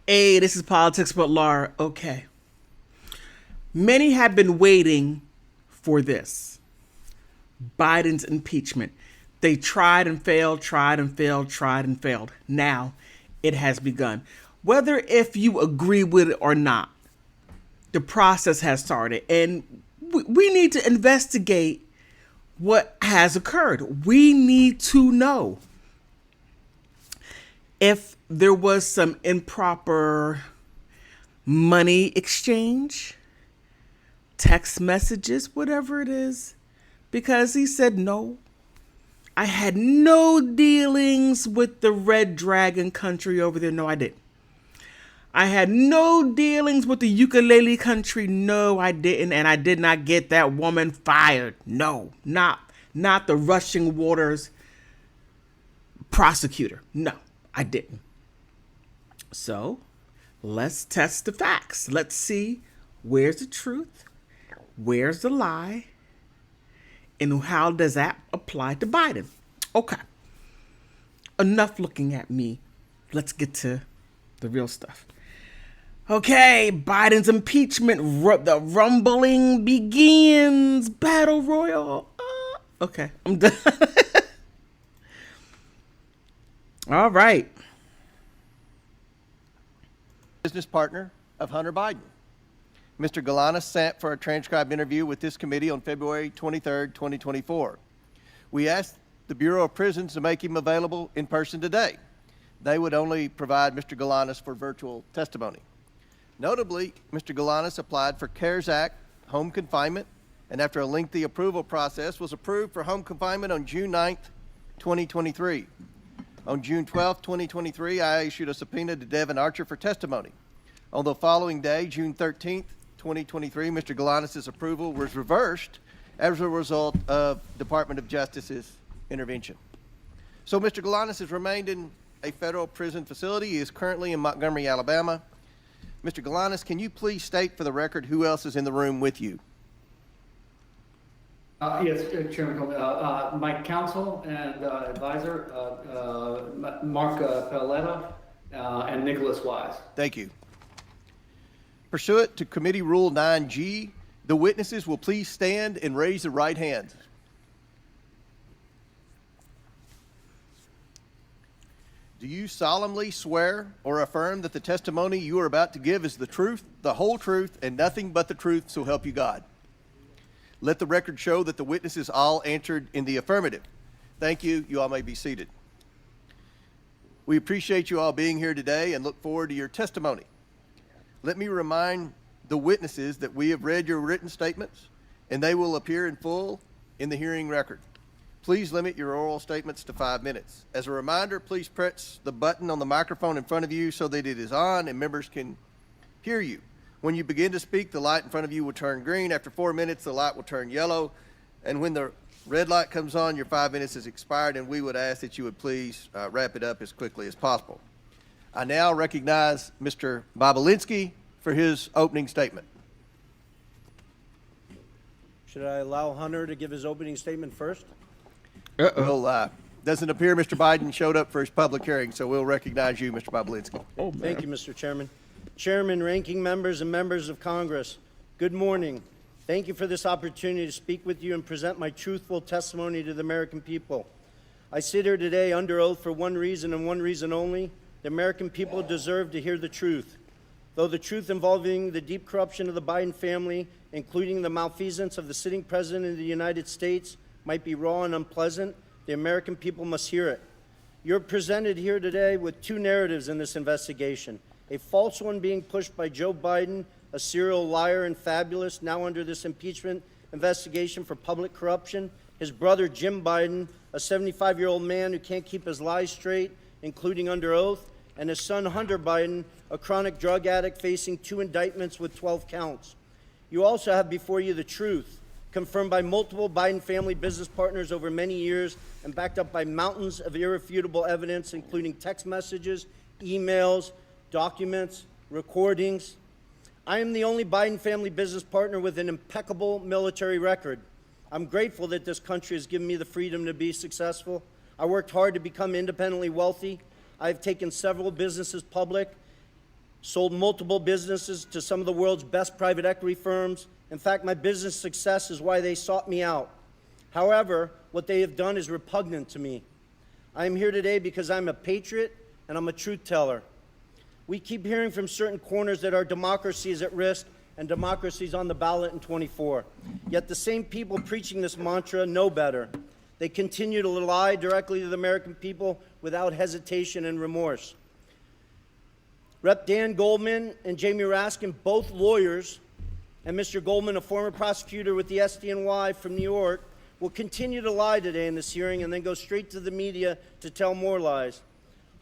Hey, this is Politics but Laura. Okay. Many have been waiting for this. Biden's impeachment. They tried and failed, tried and failed, tried and failed. Now it has begun. Whether if you agree with it or not, the process has started. And we need to investigate what has occurred. We need to know if there was some improper money exchange, text messages, whatever it is, because he said, no, I had no dealings with the Red Dragon country over there. No, I didn't. I had no dealings with the ukulele country. No, I didn't. And I did not get that woman fired. No, not the Rushing Waters prosecutor. No, I didn't. So let's test the facts. Let's see where's the truth, where's the lie, and how does that apply to Biden? Okay. Enough looking at me. Let's get to the real stuff. Okay, Biden's impeachment, the rumbling begins. Battle Royal. Okay, I'm done. All right. Business partner of Hunter Biden. Mr. Khanna sat for a transcribed interview with this committee on February 23, 2024. We asked the Bureau of Prisons to make him available in person today. They would only provide Mr. Khanna for virtual testimony. Notably, Mr. Khanna applied for CARES Act home confinement, and after a lengthy approval process, was approved for home confinement on June 9, 2023. On June 12, 2023, I issued a subpoena to Devin Archer for testimony. On the following day, June 13, 2023, Mr. Khanna's approval was reversed as a result of Department of Justice's intervention. So Mr. Khanna has remained in a federal prison facility. He is currently in Montgomery, Alabama. Mr. Khanna, can you please state for the record who else is in the room with you? Yes, Chairman, my counsel and advisor, Mark Paletta, and Nicholas Wise. Thank you. Pursuant to Committee Rule 9G, the witnesses will please stand and raise their right hand. Do you solemnly swear or affirm that the testimony you are about to give is the truth, the whole truth, and nothing but the truth, so help you God? Let the record show that the witnesses all answered in the affirmative. Thank you. You all may be seated. We appreciate you all being here today and look forward to your testimony. Let me remind the witnesses that we have read your written statements and they will appear in full in the hearing record. Please limit your oral statements to 5 minutes. As a reminder, please press the button on the microphone in front of you so that it is on and members can hear you. When you begin to speak, the light in front of you will turn green. After 4 minutes, the light will turn yellow. And when the red light comes on, your 5 minutes is expired, and we would ask that you would please wrap it up as quickly as possible. I now recognize Mr. Bobulinski for his opening statement. Should I allow Hunter to give his opening statement first? Well, doesn't appear Mr. Biden showed up for his public hearing, so we'll recognize you, Mr. Bobulinski. Oh, man. Thank you, Mr. Chairman. Chairman, ranking members, and members of Congress, good morning. Thank you for this opportunity to speak with you and present my truthful testimony to the American people. I sit here today under oath for one reason and one reason only. The American people deserve to hear the truth. Though the truth involving the deep corruption of the Biden family, including the malfeasance of the sitting president of the United States, might be raw and unpleasant, the American people must hear it. You're presented here today with two narratives in this investigation. A false one being pushed by Joe Biden, a serial liar and fabulous, now under this impeachment investigation for public corruption. His brother, Jim Biden, a 75-year-old man who can't keep his lies straight, including under oath. And his son, Hunter Biden, a chronic drug addict facing 2 indictments with 12 counts. You also have before you the truth, confirmed by multiple Biden family business partners over many years and backed up by mountains of irrefutable evidence, including text messages, emails, documents, recordings. I am the only Biden family business partner with an impeccable military record. I'm grateful that this country has given me the freedom to be successful. I worked hard to become independently wealthy. I've taken several businesses public sold multiple businesses to some of the world's best private equity firms. In fact, my business success is why they sought me out. However, what they have done is repugnant to me. I am here today because I'm a patriot and I'm a truth teller. We keep hearing from certain corners that our democracy is at risk and democracy is on the ballot in 24. Yet the same people preaching this mantra know better. They continue to lie directly to the American people without hesitation and remorse. Rep. Dan Goldman and Jamie Raskin, both lawyers, and Mr. Goldman, a former prosecutor with the SDNY from New York, will continue to lie today in this hearing and then go straight to the media to tell more lies.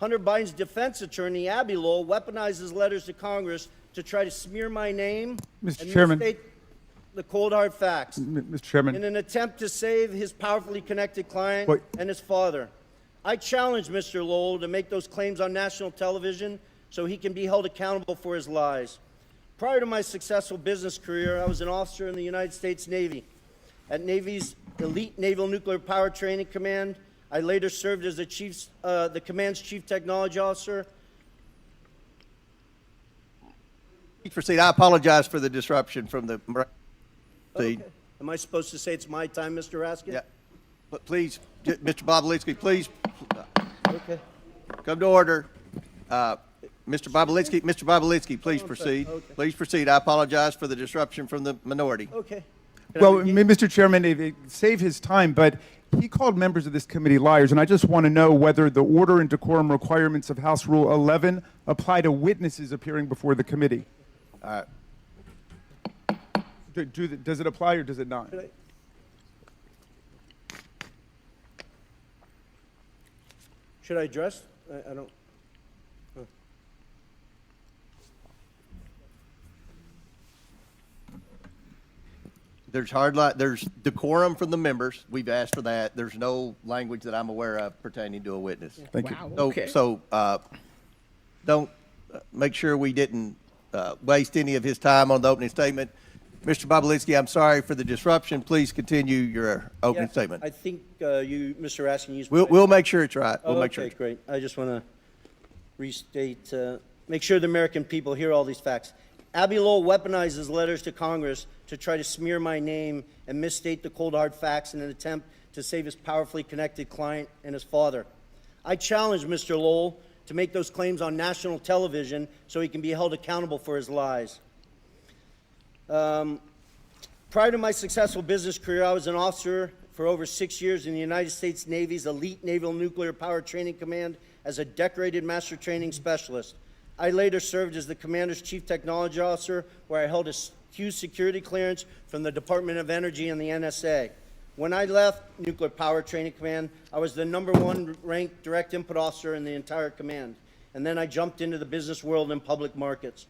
Hunter Biden's defense attorney, Abby Lowell, weaponizes letters to Congress to try to smear my name Mr. Chairman. misstate the cold hard facts Mr. Chairman. in an attempt to save his powerfully connected client Wait. and his father. I challenge Mr. Lowell to make those claims on national television so he can be held accountable for his lies. Prior to my successful business career, I was an officer in the United States Navy. At Navy's Elite Naval Nuclear Power Training Command, I later served as the command's chief technology officer. Please proceed. I apologize for the disruption from the. Okay. Am I supposed to say it's my time, Mr. Raskin? Yeah. But please, Mr. Bobulinski, please Okay. come to order. Mr. Bobulinski, please proceed. Okay. Please proceed. I apologize for the disruption from the minority. Okay. Well, Mr. Chairman, it save his time, but he called members of this committee liars, and I just want to know whether the order and decorum requirements of House Rule 11 apply to witnesses appearing before the committee. All right. Does it apply or does it not? Should I address? I don't. There's decorum from the members. We've asked for that. There's no language that I'm aware of pertaining to a witness. Thank you. Wow. So, Okay. Don't make sure we didn't waste any of his time on the opening statement. Mr. Bobulinski, I'm sorry for the disruption. Please continue your opening Yeah, statement. I think you, Mr. Raskin, used. We'll make sure it's right. Oh, We'll make okay, sure. It's great. I just want to restate, make sure the American people hear all these facts. Abby Lowell weaponizes letters to Congress to try to smear my name and misstate the cold hard facts in an attempt to save his powerfully connected client and his father. I challenge Mr. Lowell to make those claims on national television so he can be held accountable for his lies. Prior to my successful business career, I was an officer for over 6 years in the United States Navy's Elite Naval Nuclear Power Training Command as a decorated master training specialist. I later served as the commander's chief technology officer, where I held a huge security clearance from the Department of Energy and the NSA. When I left Nuclear Power Training Command, I was the #1 ranked direct input officer in the entire command. And then I jumped into the business world and public markets.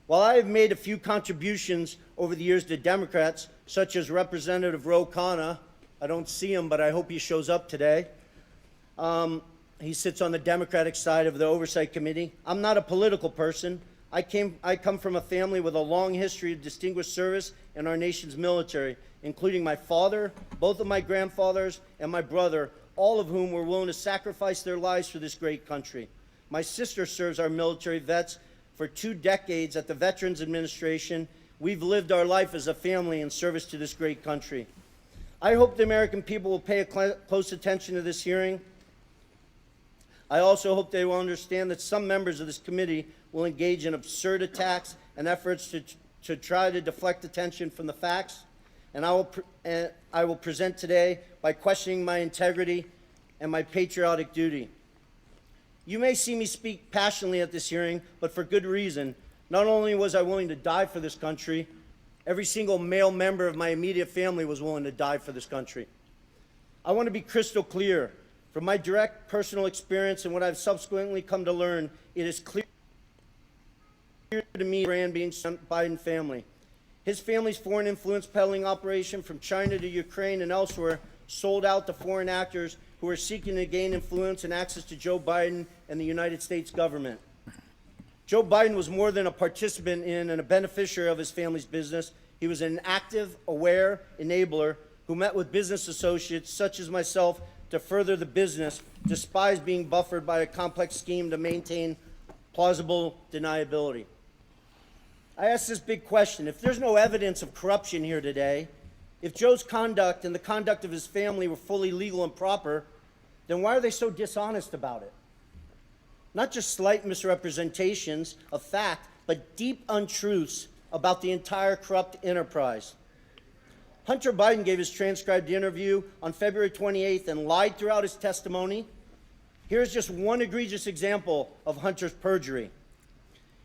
While I have made a few contributions over the years to Democrats, such as Representative Khanna, I don't see him, but I hope he shows up today. He sits on the Democratic side of the Oversight Committee. I'm not a political person. I come from a family with a long history of distinguished service in our nation's military, including my father, both of my grandfathers, and my brother, all of whom were willing to sacrifice their lives for this great country. My sister serves our military vets for 2 decades at the Veterans Administration. We've lived our life as a family in service to this great country. I hope the American people will pay close attention to this hearing. I also hope they will understand that some members of this committee will engage in absurd attacks and efforts to try to deflect attention from the facts. And I will present today by questioning my integrity and my patriotic duty. You may see me speak passionately at this hearing, but for good reason. Not only was I willing to die for this country, every single male member of my immediate family was willing to die for this country. I want to be crystal clear. From my direct personal experience and what I've subsequently come to learn, it is clear to me Brand being Biden family. His family's foreign influence peddling operation from China to Ukraine and elsewhere sold out to foreign actors who are seeking to gain influence and access to Joe Biden and the United States government. Joe Biden was more than a participant in and a beneficiary of his family's business. He was an active, aware enabler who met with business associates such as myself to further the business, despite being buffered by a complex scheme to maintain plausible deniability. I ask this big question. If there's no evidence of corruption here today, if Joe's conduct and the conduct of his family were fully legal and proper, then why are they so dishonest about it? Not just slight misrepresentations of fact, but deep untruths about the entire corrupt enterprise. Hunter Biden gave his transcribed interview on February 28th and lied throughout his testimony. Here's just one egregious example of Hunter's perjury.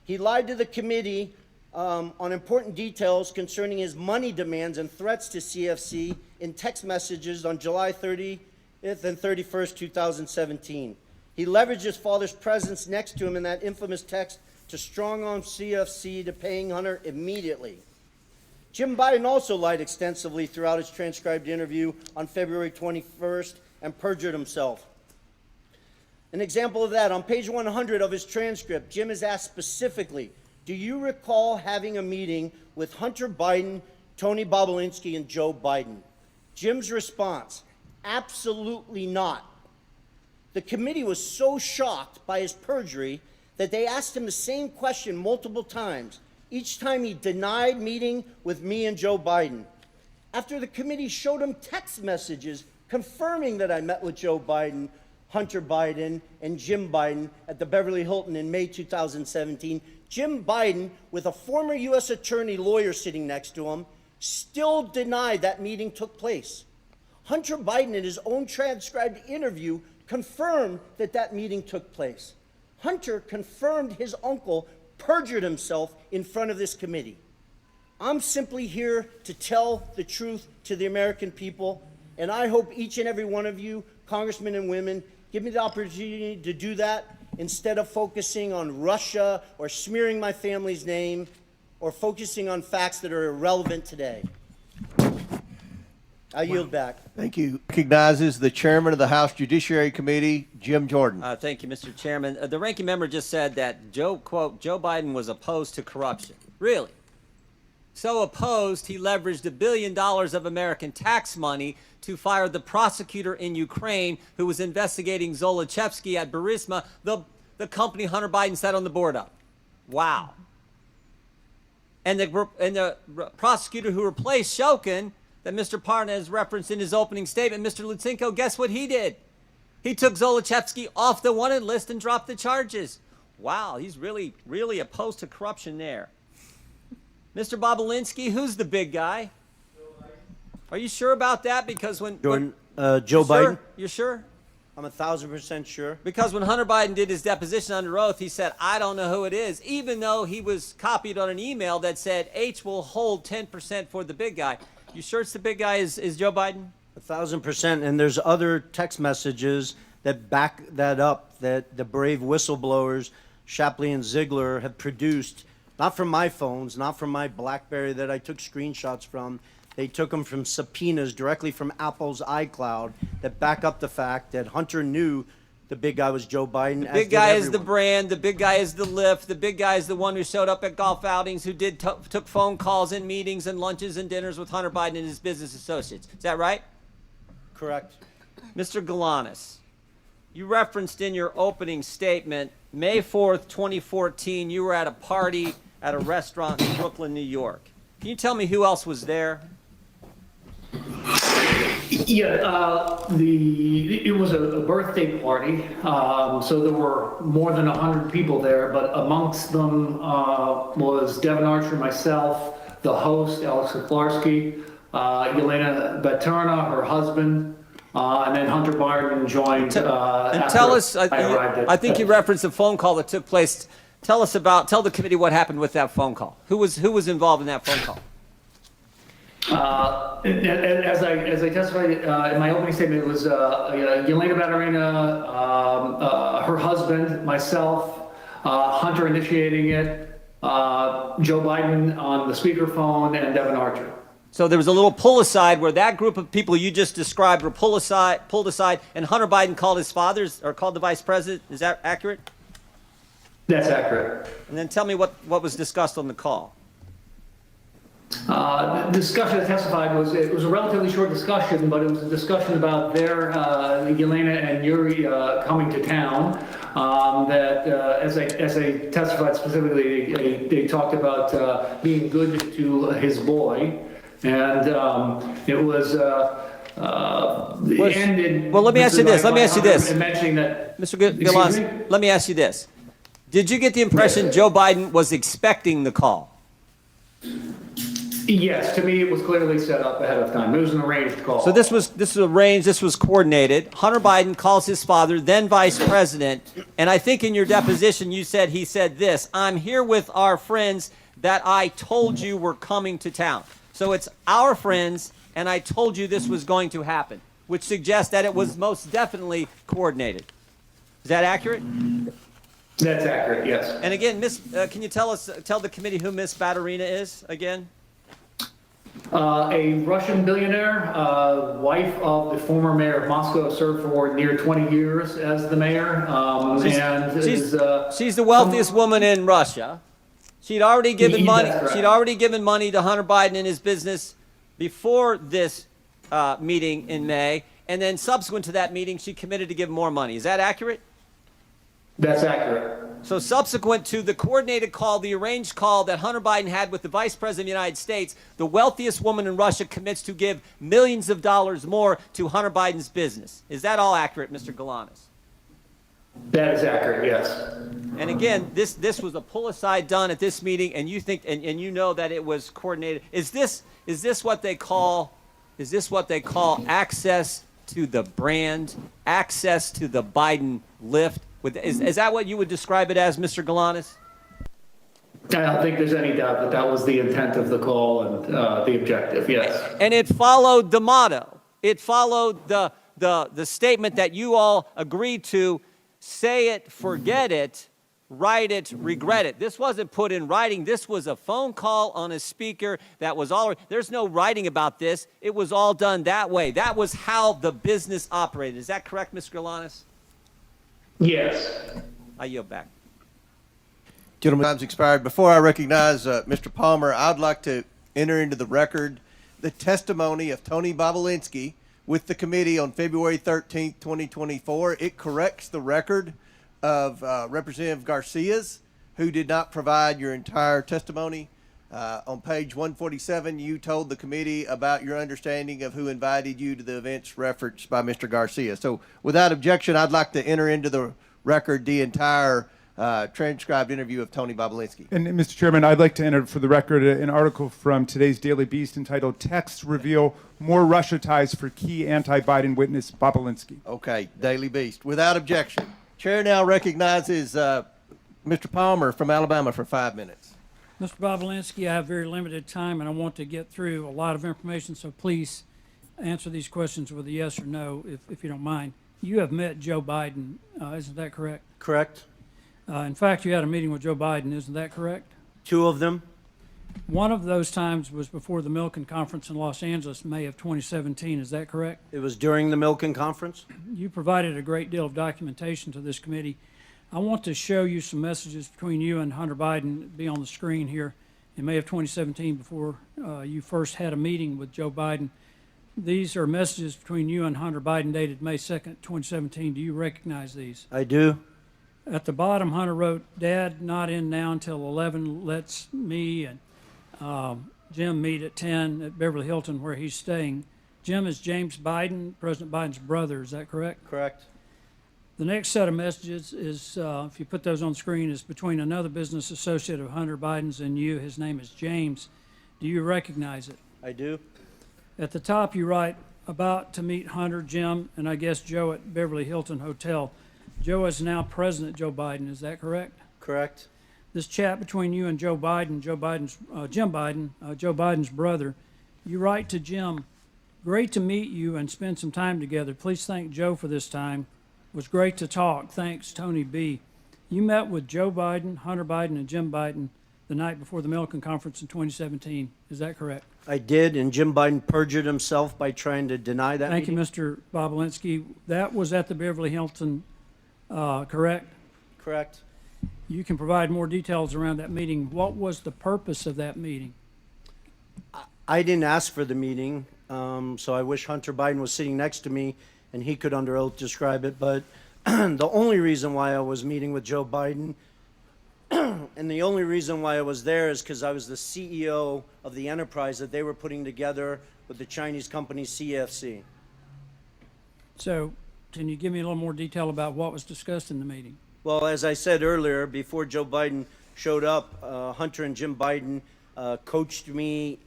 He lied to the committee on important details concerning his money demands and threats to CFC in text messages on July 30th and 31st, 2017. He leveraged his father's presence next to him in that infamous text to strong-arm CFC to paying Hunter immediately. Jim Biden also lied extensively throughout his transcribed interview on February 21st and perjured himself. An example of that, on page 100 of his transcript, Jim is asked specifically, do you recall having a meeting with Hunter Biden, Tony Bobulinski, and Joe Biden? Jim's response, absolutely not. The committee was so shocked by his perjury that they asked him the same question multiple times. Each time he denied meeting with me and Joe Biden. After the committee showed him text messages confirming that I met with Joe Biden, Hunter Biden, and Jim Biden at the Beverly Hilton in May 2017, Jim Biden, with a former U.S. attorney lawyer sitting next to him, still denied that meeting took place. Hunter Biden, in his own transcribed interview, confirmed that that meeting took place. Hunter confirmed his uncle perjured himself in front of this committee. I'm simply here to tell the truth to the American people, and I hope each and every one of you, congressmen and women, give me the opportunity to do that instead of focusing on Russia or smearing my family's name or focusing on facts that are irrelevant today. I yield back. Thank you. Recognizes the chairman of the House Judiciary Committee, Jim Jordan. Thank you, Mr. Chairman. The ranking member just said that quote, Joe Biden was opposed to corruption. Really? So opposed, he leveraged $1 billion of American tax money to fire the prosecutor in Ukraine who was investigating Zolochevsky at Burisma, the company Hunter Biden sat on the board of. Wow. And the prosecutor who replaced Shokin, that Mr. Parnas referenced in his opening statement, Mr. Lutsenko, guess what he did? He took Zolochevsky off the wanted list and dropped the charges. Wow, he's really, really opposed to corruption there. Mr. Bobulinski, who's the big guy? Are you sure about that? Because when Joe Sure? Biden? You're sure? I'm 1,000% sure. Because when Hunter Biden did his deposition under oath, he said, I don't know who it is, even though he was copied on an email that said H will hold 10% for the big guy. You sure it's the big guy is Joe Biden? 1,000%. And there's other text messages that back that up, that the brave whistleblowers, Shapley and Ziegler, have produced, not from my phones, not from my BlackBerry that I took screenshots from. They took them from subpoenas directly from Apple's iCloud that back up the fact that Hunter knew the big guy was Joe Biden. The big guy is the brand. The big guy is the lift. The big guy is the one who showed up at golf outings, who took phone calls and meetings and lunches and dinners with Hunter Biden and his business associates. Is that right? Correct. Mr. Galanis, you referenced in your opening statement, May 4th, 2014, you were at a party at a restaurant in Brooklyn, New York. Can you tell me who else was there? Yeah, it was a birthday party, so there were more than 100 people there, but amongst them was Devin Archer, myself, the host, Alex Kuklarski, Yelena Baturna, her husband, and then Hunter Biden joined. And tell us, I think you referenced a phone call that took place. Tell the committee what happened with that phone call. Who was involved in that phone call? As I testified in my opening statement, it was Yelena Baturna, her husband, myself, Hunter initiating it, Joe Biden on the speakerphone, and Devin Archer. So there was a little pull aside where that group of people you just described were pulled aside, and Hunter Biden called his father's or called the vice president. Is that accurate? That's accurate. And then tell me what was discussed on the call. The discussion I testified was a relatively short discussion, but it was a discussion about Yelena and Yuri coming to town. that as I testified specifically, they talked about being good to his boy, and it was ended. Well, let me ask you this. Let me ask you this. Mentioning that, Mr. Excuse me? Gallant, let me ask you this. Did you get the impression Joe Biden was expecting the call? Yes, to me, it was clearly set up ahead of time. It was an arranged call. So this was arranged, this was coordinated. Hunter Biden calls his father, then vice president, and I think in your deposition he said this, "I'm here with our friends that I told you were coming to town." So it's our friends, and I told you this was going to happen, which suggests that it was most definitely coordinated. Is that accurate? That's accurate, yes. And again, can you tell the committee who Miss Baturina is again? A Russian billionaire, wife of the former mayor of Moscow, served for near 20 years as the mayor. She's the wealthiest woman in Russia. She'd already given money. That's correct. She'd already given money to Hunter Biden and his business before this meeting in May, and then subsequent to that meeting, she committed to give more money. Is that accurate? That's accurate. So subsequent to the coordinated call, the arranged call that Hunter Biden had with the Vice President of the United States, the wealthiest woman in Russia commits to give millions of dollars more to Hunter Biden's business. Is that all accurate, Mr. Galanis? That is accurate, yes. And again, this was a pull aside done at this meeting, and you think and you know that it was coordinated. Is this what they call access to the brand, access to the Biden lift? Is that what you would describe it as, Mr. Galanis? I don't think there's any doubt that that was the intent of the call and the objective, yes. And it followed the motto. It followed the statement that you all agreed to: say it, forget it, write it, regret it. This wasn't put in writing. This was a phone call on a speaker that was all. There's no writing about this. It was all done that way. That was how the business operated. Is that correct, Mr. Galanis? Yes. I yield back. Gentlemen, time's expired. Before I recognize Mr. Palmer, I'd like to enter into the record the testimony of Tony Bobulinski with the committee on February 13th, 2024. It corrects the record of Representative Garcia's, who did not provide your entire testimony. On page 147, you told the committee about your understanding of who invited you to the events referenced by Mr. Garcia. So without objection, I'd like to enter into the record the entire transcribed interview of Tony Bobulinski. And Mr. Chairman, I'd like to enter for the record an article from today's Daily Beast entitled "Texts Reveal More Russia Ties for Key Anti-Biden Witness Bobulinski." Okay, Daily Beast. Without objection. Chair now recognizes Mr. Palmer from Alabama for 5 minutes. Mr. Bobulinski, I have very limited time and I want to get through a lot of information, so please answer these questions with a yes or no, if you don't mind. You have met Joe Biden, isn't that correct? Correct. In fact, you had a meeting with Joe Biden, isn't that correct? 2 of them. One of those times was before the Milken Conference in Los Angeles, May of 2017, is that correct? It was during the Milken Conference. You provided a great deal of documentation to this committee. I want to show you some messages between you and Hunter Biden, be on the screen here, in May of 2017 before you first had a meeting with Joe Biden. These are messages between you and Hunter Biden dated May 2nd, 2017. Do you recognize these? I do. At the bottom, Hunter wrote, "Dad, not in now until 11. Let's me and Jim meet at 10 at Beverly Hilton where he's staying." Jim is James Biden, President Biden's brother. Is that correct? Correct. The next set of messages is, if you put those on the screen, is between another business associate of Hunter Biden's and you. His name is James. Do you recognize it? I do. At the top, you write, "About to meet Hunter, Jim, and I guess Joe at Beverly Hilton Hotel." Joe is now President Joe Biden. Is that correct? Correct. This chat between you and Joe Biden, Jim Biden, Joe Biden's brother, you write to Jim, "Great to meet you and spend some time together. Please thank Joe for this time. Was great to talk. Thanks, Tony B." You met with Joe Biden, Hunter Biden, and Jim Biden the night before the Milken Conference in 2017. Is that correct? I did, and Jim Biden perjured himself by trying to deny that Thank meeting. you, Mr. Bobulinski. That was at the Beverly Hilton, correct? Correct. You can provide more details around that meeting. What was the purpose of that meeting? I didn't ask for the meeting, so I wish Hunter Biden was sitting next to me and he could under oath describe it. But The only reason why I was meeting with Joe Biden and the only reason why I was there is because I was the CEO of the enterprise that they were putting together with the Chinese company CFC. So can you give me a little more detail about what was discussed in the meeting? Well, as I said earlier, before Joe Biden showed up, Hunter and Jim Biden coached me,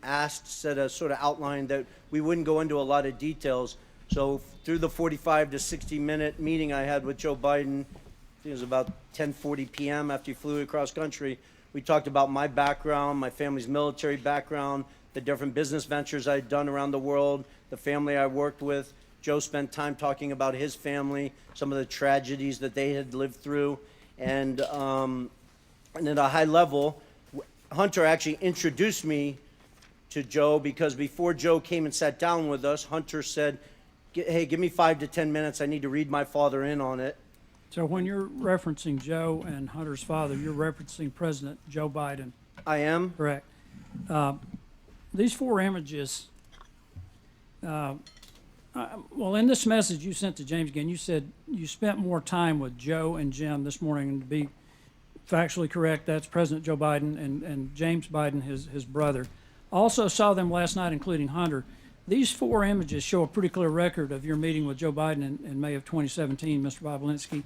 said a sort of outline that we wouldn't go into a lot of details. So through the 45 to 60-minute meeting I had with Joe Biden, I think it was about 10:40 p.m. after he flew across country, we talked about my background, my family's military background, the different business ventures I'd done around the world, the family I worked with. Joe spent time talking about his family, some of the tragedies that they had lived through, and at a high level, Hunter actually introduced me to Joe because before Joe came and sat down with us, Hunter said, "Hey, give me 5 to 10 minutes. I need to read my father in on it." So when you're referencing Joe and Hunter's father, you're referencing President Joe Biden, I am. correct? These 4 images, well, in this message you sent to James again, you said you spent more time with Joe and Jim this morning, and to be factually correct, that's President Joe Biden and James Biden, his brother. Also saw them last night, including Hunter. These 4 images show a pretty clear record of your meeting with Joe Biden in May of 2017, Mr. Bobulinski.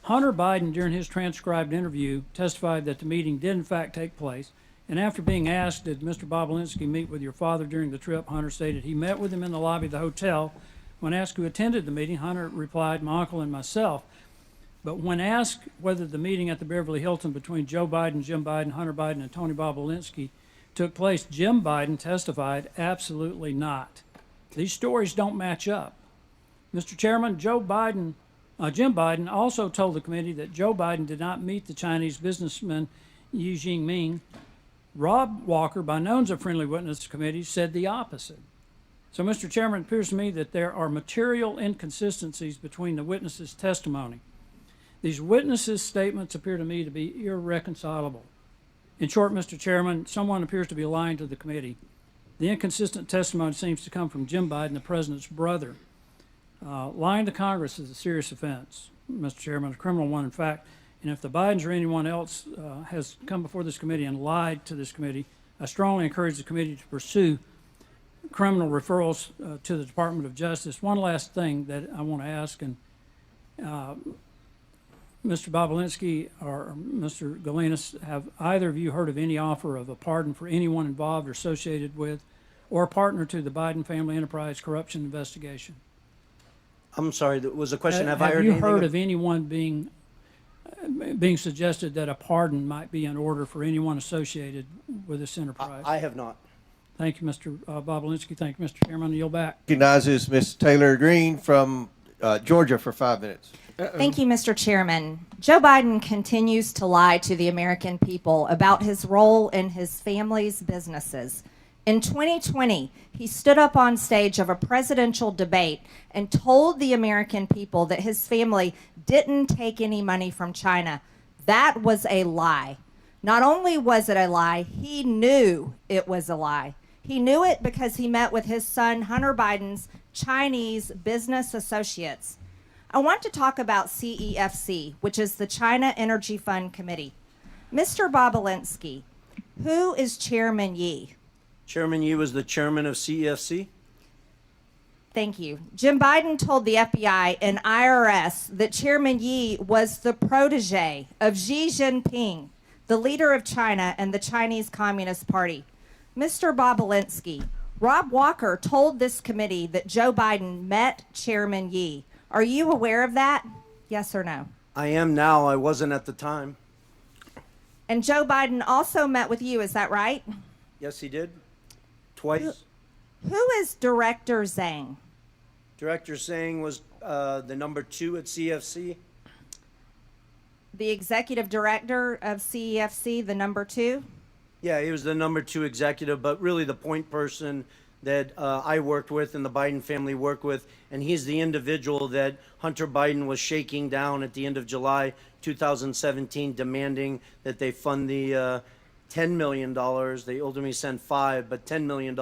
Hunter Biden, during his transcribed interview, testified that the meeting did in fact take place. And after being asked, did Mr. Bobulinski meet with your father during the trip, Hunter stated he met with him in the lobby of the hotel. When asked who attended the meeting, Hunter replied, "My uncle and myself." But when asked whether the meeting at the Beverly Hilton between Joe Biden, Jim Biden, Hunter Biden, and Tony Bobulinski took place, Jim Biden testified, absolutely not. These stories don't match up. Mr. Chairman, Jim Biden also told the committee that Joe Biden did not meet the Chinese businessman Xi Jinping. Rob Walker, by known as a friendly witness committee, said the opposite. So, Mr. Chairman, it appears to me that there are material inconsistencies between the witnesses' testimony. These witnesses' statements appear to me to be irreconcilable. In short, Mr. Chairman, someone appears to be lying to the committee. The inconsistent testimony seems to come from Jim Biden, the president's brother. Lying to Congress is a serious offense, Mr. Chairman, a criminal one, in fact. And if the Bidens or anyone else has come before this committee and lied to this committee, I strongly encourage the committee to pursue criminal referrals to the Department of Justice. One last thing that I want to ask, and Mr. Bobulinski or Mr. Galinas, have either of you heard of any offer of a pardon for anyone involved or associated with or partner to the Biden family enterprise corruption investigation? I'm sorry, that was a question. Have I Have heard you anything heard of anyone being suggested that a pardon might be in order for anyone associated with this enterprise? I have not. Thank you, Mr. Bobulinski. Thank you, Mr. Chairman. I yield back. Recognizes Ms. Taylor Greene from Georgia for 5 minutes. Thank you, Mr. Chairman. Joe Biden continues to lie to the American people about his role in his family's businesses. In 2020, he stood up on stage of a presidential debate and told the American people that his family didn't take any money from China. That was a lie. Not only was it a lie, he knew it was a lie. He knew it because he met with his son Hunter Biden's Chinese business associates. I want to talk about CEFC, which is the China Energy Fund Committee. Mr. Bobulinski, who is Chairman Yi? Chairman Yi was the chairman of CEFC. Thank you. Jim Biden told the FBI and IRS that Chairman Yi was the protege of Xi Jinping, the leader of China and the Chinese Communist Party. Mr. Bobulinski, Rob Walker told this committee that Joe Biden met Chairman Yi. Are you aware of that? Yes or no? I am now. I wasn't at the time. And Joe Biden also met with you, is that right? Yes, he did. Twice. Who is Director Zhang? Director Zhang was the number 2 at CFC. The executive director of CEFC, the number 2? Yeah, he was the number 2 executive, but really the point person that I worked with and the Biden family worked with, and he's the individual that Hunter Biden was shaking down at the end of July 2017, demanding that they fund the $10 million. They ultimately sent $5, but $10 million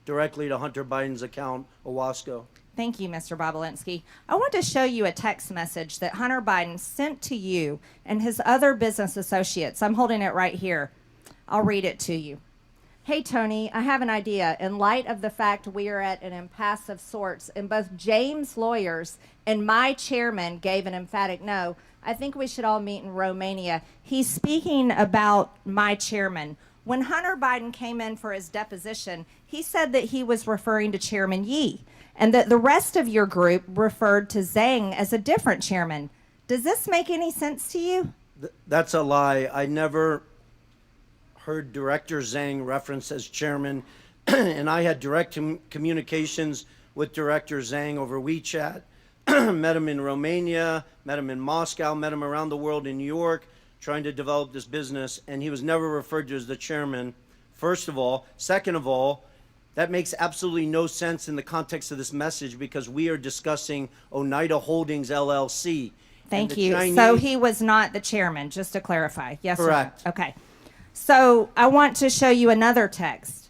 directly to Hunter Biden's account, Owasco. Thank you, Mr. Bobulinski. I want to show you a text message that Hunter Biden sent to you and his other business associates. I'm holding it right here. I'll read it to you. Hey, Tony, I have an idea. In light of the fact we are at an impasse of sorts, and both James' lawyers and my chairman gave an emphatic no, I think we should all meet in Romania. He's speaking about my chairman. When Hunter Biden came in for his deposition, he said that he was referring to Chairman Yi, and that the rest of your group referred to Zhang as a different chairman. Does this make any sense to you? That's a lie. I never heard Director Zhang referenced as chairman, and I had direct communications with Director Zhang over WeChat. Met him in Romania, met him in Moscow, met him around the world in New York, trying to develop this business, and he was never referred to as the chairman, first of all. Second of all, that makes absolutely no sense in the context of this message, because we are discussing Oneida Holdings, LLC. Thank you. So he was not the chairman, just to clarify. Yes, correct. Sir? Okay. So I want to show you another text.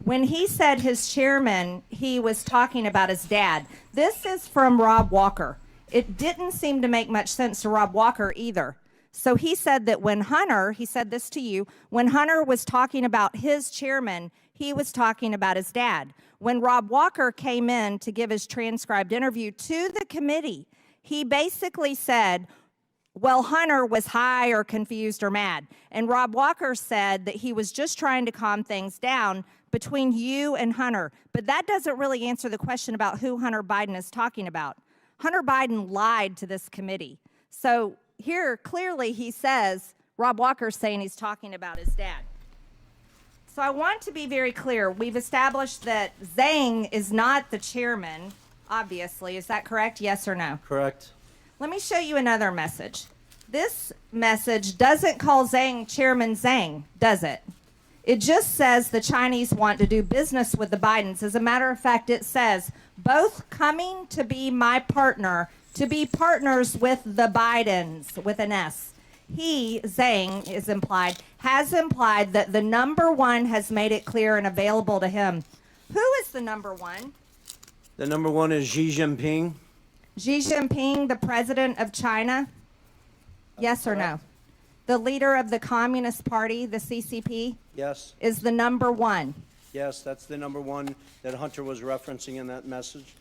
When he said his chairman, he was talking about his dad. This is from Rob Walker. It didn't seem to make much sense to Rob Walker either. So he said that when Hunter, he said this to you, when Hunter was talking about his chairman, he was talking about his dad. When Rob Walker came in to give his transcribed interview to the committee, he basically said, well, Hunter was high or confused or mad. And Rob Walker said that he was just trying to calm things down between you and Hunter. But that doesn't really answer the question about who Hunter Biden is talking about. Hunter Biden lied to this committee. So here, clearly, he says, Rob Walker's saying he's talking about his dad. So I want to be very clear. We've established that Zhang is not the chairman, obviously. Is that correct? Yes or no? Correct. Let me show you another message. This message doesn't call Zhang Chairman Zhang, does it? It just says the Chinese want to do business with the Bidens. As a matter of fact, it says, both coming to be my partner, to be partners with the Bidens, with an S. He, Zhang, is implied, has implied that the number one has made it clear and available to him. Who is the number one? The number one is Xi Jinping. Xi Jinping, the president of China? Yes or no? The leader of the Communist Party, the CCP? Yes. Is the number one? Yes, that's the number one that Hunter was referencing in that message.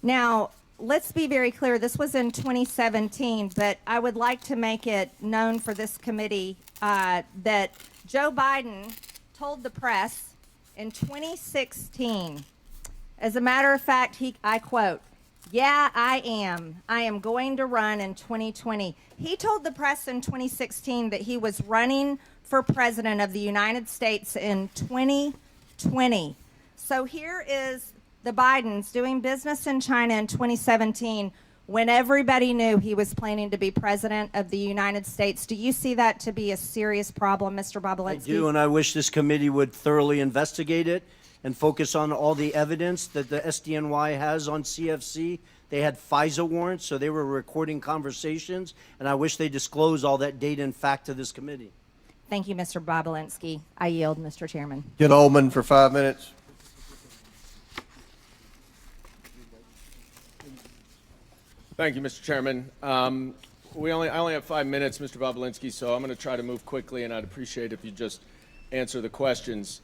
Now, let's be very clear. This was in 2017, but I would like to make it known for this committee that Joe Biden told the press in 2016, as a matter of fact, I quote, yeah, I am going to run in 2020. He told the press in 2016 that he was running for president of the United States in 2020. So here is the Bidens doing business in China in 2017 when everybody knew he was planning to be president of the United States. Do you see that to be a serious problem, Mr. Bobulinski? I do, and I wish this committee would thoroughly investigate it and focus on all the evidence that the SDNY has on CFC. They had FISA warrants, so they were recording conversations, and I wish they disclosed all that data and fact to this committee. Thank you, Mr. Bobulinski. I yield, Mr. Chairman. Get Ullman for 5 minutes. Thank you, Mr. Chairman. I only have 5 minutes, Mr. Bobulinski, so I'm going to try to move quickly, and I'd appreciate if you just answer the questions.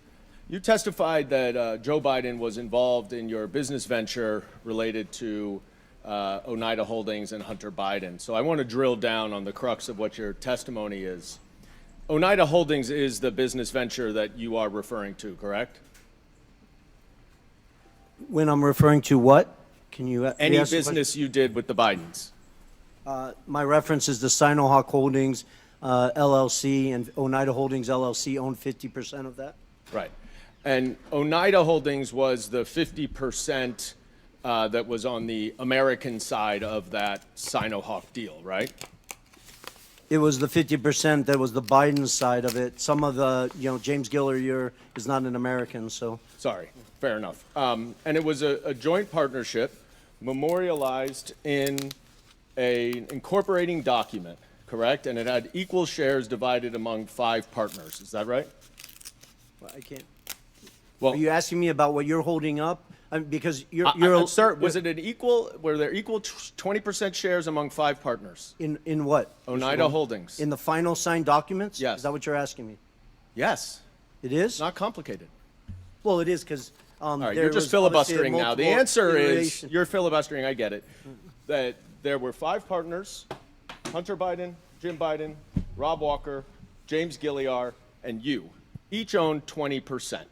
You testified that Joe Biden was involved in your business venture related to Oneida Holdings and Hunter Biden. So I want to drill down on the crux of what your testimony is. Oneida Holdings is the business venture that you are referring to, correct? When I'm referring to what? Can you Any re-ask the business you did with the Bidens? question? My reference is the Sinohawk Holdings LLC, and Oneida Holdings LLC owned 50% of that. Right. And Oneida Holdings was the 50% that was on the American side of that Sinohawk deal, right? It was the 50% that was the Biden side of it. Some of the, James Gillier is not an American, so. Sorry, fair enough. And it was a joint partnership memorialized in an incorporating document, correct? And it had equal shares divided among 5 partners. Is that right? I can't. Well, Are you asking me about what you're holding up? Because you're sir, was it an equal? Were there equal 20% shares among 5 partners? in what? Oneida Holdings. In the final signed documents? Yes. Is that what you're asking me? Yes. It is? It's not complicated. Well, it is because. All right, you're just filibustering now. The answer is you're filibustering. I get it. That there were 5 partners: Hunter Biden, Jim Biden, Rob Walker, James Gilliar, and you. Each owned 20%.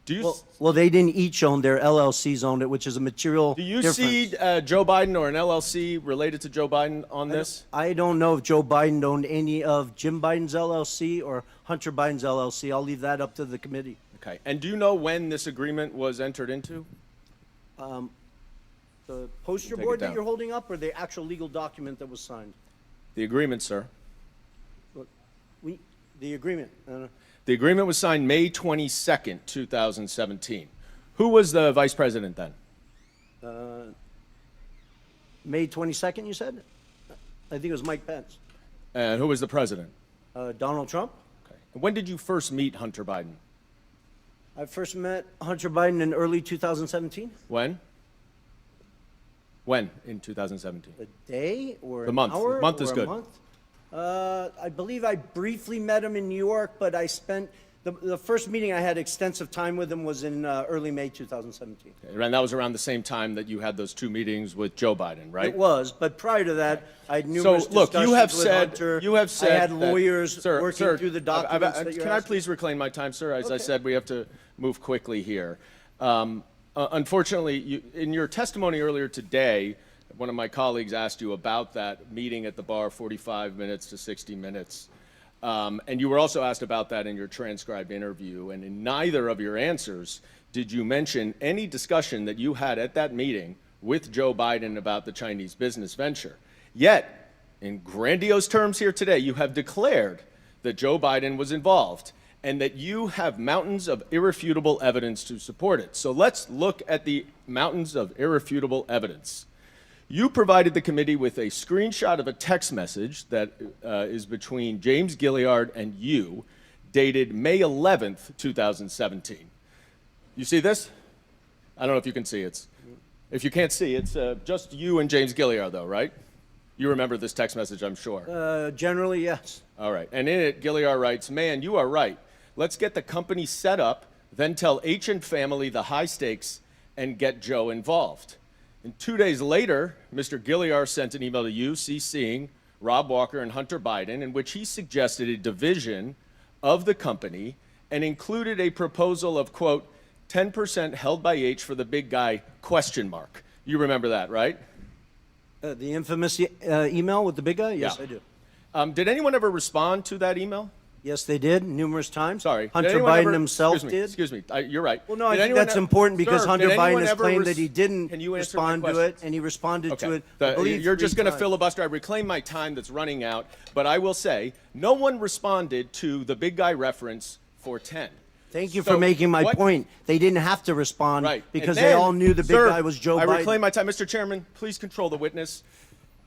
Do you Well, they didn't each own. Their LLCs owned it, which is a material do you difference. see Joe Biden or an LLC related to Joe Biden on this? I don't know if Joe Biden owned any of Jim Biden's LLC or Hunter Biden's LLC. I'll leave that up to the committee. Okay. And do you know when this agreement was entered into? The poster Take it board that down. you're holding up, or the actual legal document that was signed? The agreement, sir. The agreement. The agreement was signed May 22nd, 2017. Who was the vice president then? May 22nd, you said? I think it was Mike Pence. And who was the president? Donald Trump. Okay. And when did you first meet Hunter Biden? I first met Hunter Biden in early 2017. When? When in 2017? A day or The an month. hour Month is or a good. month? I believe I briefly met him in New York, but I spent the first meeting I had extensive time with him was in early May 2017. And that was around the same time that you had those 2 meetings with Joe Biden, right? It was, but prior to that, I had numerous So look, discussions you have with said Hunter. you have said I had that- lawyers Sir, working through the documents that you're can I asking. please reclaim my time, sir? As I Okay. said, we have to move quickly here. Unfortunately, in your testimony earlier today, one of my colleagues asked you about that meeting at the bar, 45 minutes to 60 minutes. And you were also asked about that in your transcribed interview. And in neither of your answers did you mention any discussion that you had at that meeting with Joe Biden about the Chinese business venture. Yet, in grandiose terms here today, you have declared that Joe Biden was involved and that you have mountains of irrefutable evidence to support it. So let's look at the mountains of irrefutable evidence. You provided the committee with a screenshot of a text message that is between James Gilliard and you, dated May 11th, 2017. You see this? I don't know if you can see it. If you can't see, it's just you and James Gilliard, though, right? You remember this text message, I'm sure. Generally, yes. All right. And in it, Gilliard writes, "Man, you are right. Let's get the company set up, then tell H and family the high stakes and get Joe involved." And 2 days later, Mr. Gilliard sent an email to you, CCing Rob Walker and Hunter Biden, in which he suggested a division of the company and included a proposal of, quote, 10% held by H for the big guy, question mark. You remember that, right? The infamous email with the big guy? Yes, Yeah. I do. Did anyone ever respond to that email? Yes, they did, numerous times. Sorry. Hunter Did anyone Biden ever- himself excuse me, did. Excuse me. You're right. Well, no, I Did think anyone that's e- important because Sir, Hunter did anyone Biden has ever claimed that he didn't Can you answer my respond to it, questions? and he responded Okay. to it. I believe You're just 3 going to times. filibuster. I reclaim my time that's running out. But I will say, no one responded to the big guy reference for 10. Thank you So for making my what- point. They didn't have to respond Right. because And they then, all knew the big sir, guy was Joe I Biden. reclaim my time. Mr. Chairman, please control the witness.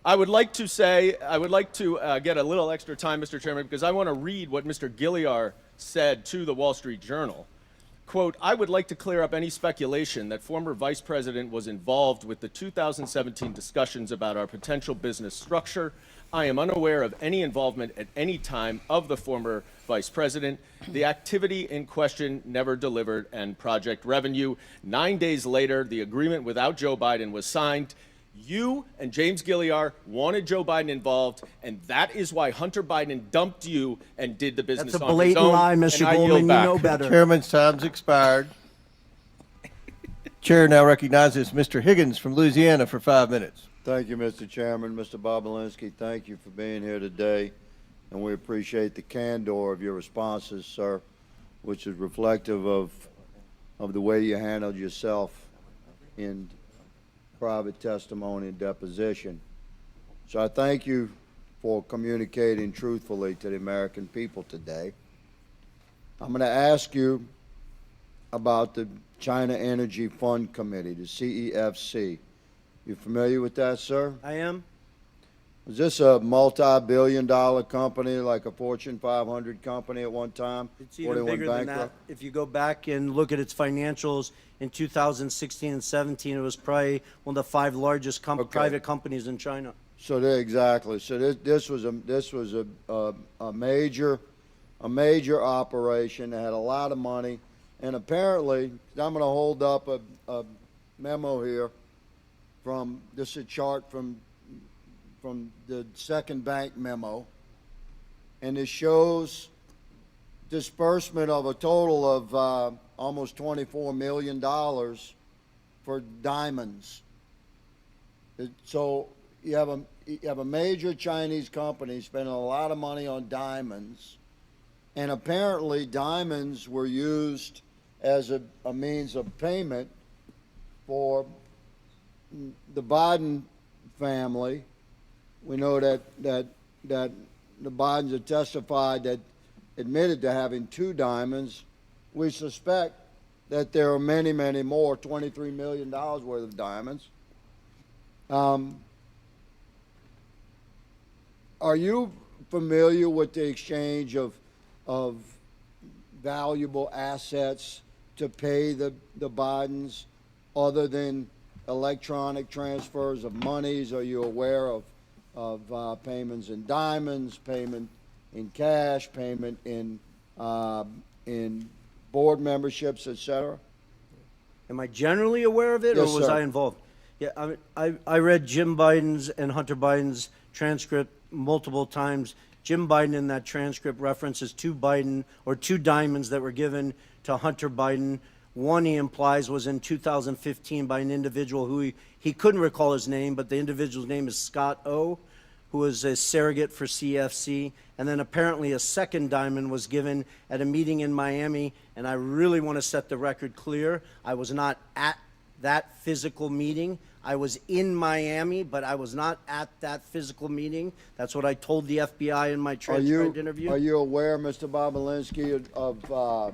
I would like to get a little extra time, Mr. Chairman, because I want to read what Mr. Gilliard said to the Wall Street Journal. Quote, "I would like to clear up any speculation that former Vice President was involved with the 2017 discussions about our potential business structure. I am unaware of any involvement at any time of the former Vice President. The activity in question never delivered and project revenue. 9 days later, the agreement without Joe Biden was signed. You and James Gilliard wanted Joe Biden involved, and that is why Hunter Biden dumped you and did the business That's a on his blatant own. lie, And Mr. I yield Goldman. You back. know better. Chairman's time's expired. Chair now recognizes Mr. Higgins from Louisiana for 5 minutes. Thank you, Mr. Chairman. Mr. Bobulinski, thank you for being here today, and we appreciate the candor of your responses, sir, which is reflective of the way you handled yourself in private testimony and deposition. So I thank you for communicating truthfully to the American people today. I'm going to ask you about the China Energy Fund Committee, the CEFC. You familiar with that, sir? I am. Was this a multi-billion-dollar company, like a Fortune 500 company at one time? It's before even they went bigger than that. bankrupt? If you go back and look at its financials in 2016 and 17, it was probably one of the 5 largest private companies in China. So exactly. So this was a major operation that had a lot of money, and apparently, I'm going to hold up a memo here from this is a chart from the second bank memo, and it shows disbursement of a total of almost $24 million for diamonds. So you have a major Chinese company spending a lot of money on diamonds, and apparently diamonds were used as a means of payment for the Biden family. We know that the Bidens have testified that admitted to having 2 diamonds. We suspect that there are many, many more, $23 million worth of diamonds. Are you familiar with the exchange of valuable assets to pay the Bidens other than electronic transfers of monies? Are you aware of payments in diamonds, payment in cash, payment in board memberships, etc.? Am I generally aware of it, Yes, or was sir. I involved? Yeah, I read Jim Biden's and Hunter Biden's transcript multiple times. Jim Biden in that transcript references 2 diamonds that were given to Hunter Biden. One, he implies, was in 2015 by an individual who he couldn't recall his name, but the individual's name is Scott O., who was a surrogate for CFC. And then apparently a second diamond was given at a meeting in Miami, and I really want to set the record clear. I was not at that physical meeting. I was in Miami, but I was not at that physical meeting. That's what I told the FBI in my transcribed interview. Are you aware, Mr. Bobulinski, of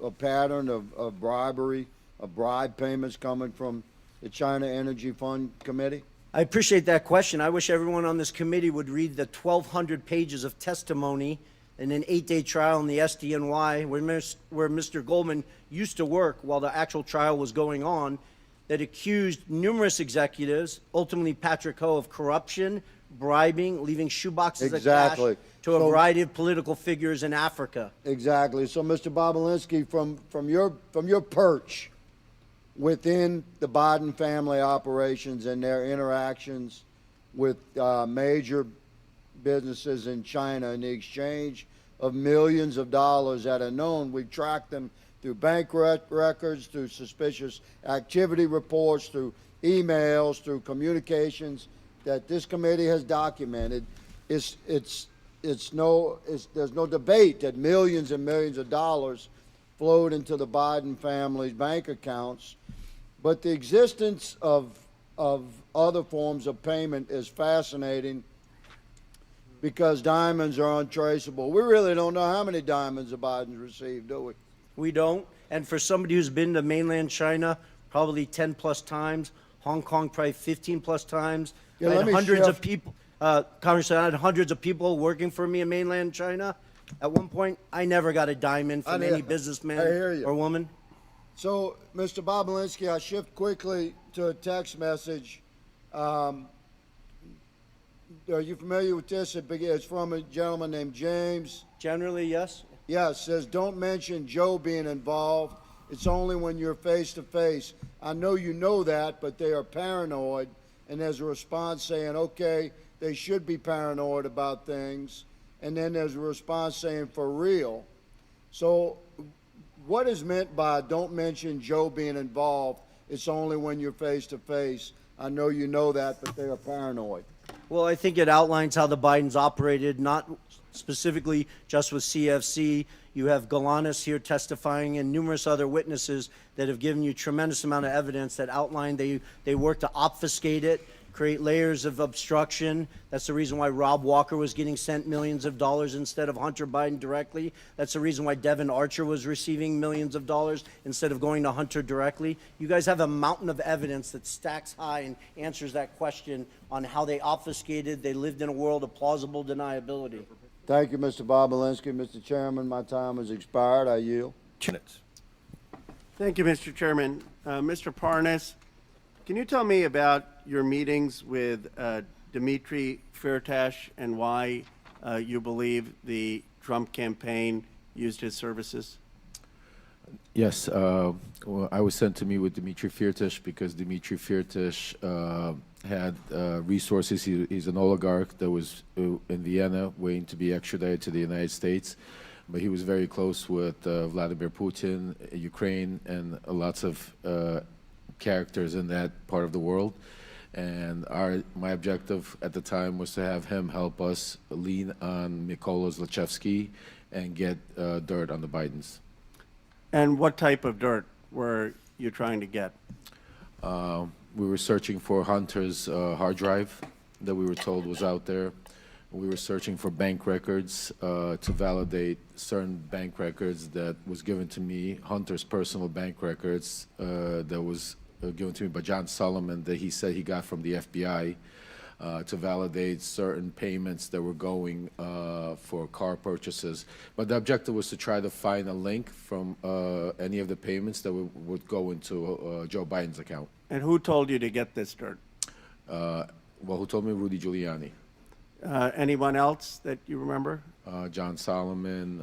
a pattern of bribery, of bribe payments coming from the China Energy Fund Committee? I appreciate that question. I wish everyone on this committee would read the 1,200 pages of testimony in an 8-day trial in the SDNY where Mr. Goldman used to work while the actual trial was going on, that accused numerous executives, ultimately Patrick Ho, of corruption, bribing, leaving shoeboxes of cash to a variety of political figures in Africa. Exactly. So, Mr. Bobulinski, from your perch within the Biden family operations and their interactions with major businesses in China and the exchange of millions of dollars that are known, we've tracked them through bank records, through suspicious activity reports, through emails, through communications that this committee has documented. There's no debate that millions and millions of dollars flowed into the Biden family's bank accounts. But the existence of other forms of payment is fascinating because diamonds are untraceable. We really don't know how many diamonds the Bidens received, do we? We don't. And for somebody who's been to mainland China probably 10 plus times, Hong Kong probably 15 plus times, Yeah, I let had me hundreds of shift. people, Congressman, I had hundreds of people working for me in mainland China. At one point, I never got a diamond from any businessman I hear you. or woman. So, Mr. Bobulinski, I shift quickly to a text message. Are you familiar with this? It's from a gentleman named James. Generally, yes. Yeah, it says, don't mention Joe being involved. It's only when you're face to face. I know you know that, but they are paranoid. And there's a response saying, okay, they should be paranoid about things. And then there's a response saying, for real. So what is meant by don't mention Joe being involved? It's only when you're face to face. I know you know that, but they are paranoid. Well, I think it outlines how the Bidens operated, not specifically just with CFC. You have Galanis here testifying and numerous other witnesses that have given you tremendous amount of evidence that outline they worked to obfuscate it, create layers of obstruction. That's the reason why Rob Walker was getting sent millions of dollars instead of Hunter Biden directly. That's the reason why Devin Archer was receiving millions of dollars instead of going to Hunter directly. You guys have a mountain of evidence that stacks high and answers that question on how they obfuscated, they lived in a world of plausible deniability. Thank you, Mr. Bobulinski. Mr. Chairman, my time has expired. I yield. Minutes. Thank you, Mr. Chairman. Mr. Parnas, can you tell me about your meetings with Dmitry Firtash and why you believe the Trump campaign used his services? Yes, well, I was sent to meet with Dmitry Firtash because Dmitry Firtash had resources. He's an oligarch that was in Vienna waiting to be extradited to the United States. But he was very close with Vladimir Putin, Ukraine, and lots of characters in that part of the world. And my objective at the time was to have him help us lean on Mykola Zlochevsky and get dirt on the Bidens. And what type of dirt were you trying to get? We were searching for Hunter's hard drive that we were told was out there. We were searching for bank records to validate certain bank records that was given to me, Hunter's personal bank records that was given to me by John Solomon that he said he got from the FBI to validate certain payments that were going for car purchases. But the objective was to try to find a link from any of the payments that would go into Joe Biden's account. And who told you to get this dirt? Well, who told me? Rudy Giuliani. Anyone else that you remember? John Solomon,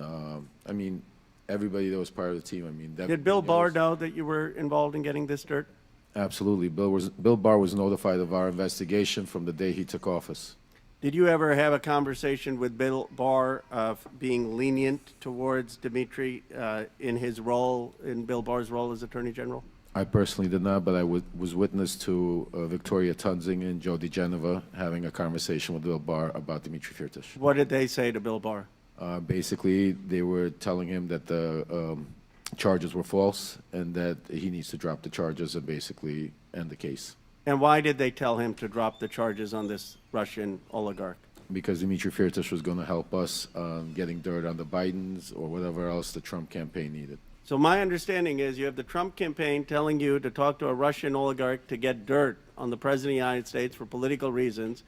I mean, everybody that was part of the team. I mean, Did Bill Barr know that you were involved in getting this dirt? Absolutely. Bill Barr was notified of our investigation from the day he took office. Did you ever have a conversation with Bill Barr of being lenient towards Dmitry in his role, in Bill Barr's role as Attorney General? I personally did not, but I was witness to Victoria Tunzing and Joe DeGeneva having a conversation with Bill Barr about Dmitry Firtash. What did they say to Bill Barr? Basically, they were telling him that the charges were false and that he needs to drop the charges and basically end the case. And why did they tell him to drop the charges on this Russian oligarch? Because Dmitry Firtash was going to help us getting dirt on the Bidens or whatever else the Trump campaign needed. So my understanding is you have the Trump campaign telling you to talk to a Russian oligarch to get dirt on the President of the United States for political reasons,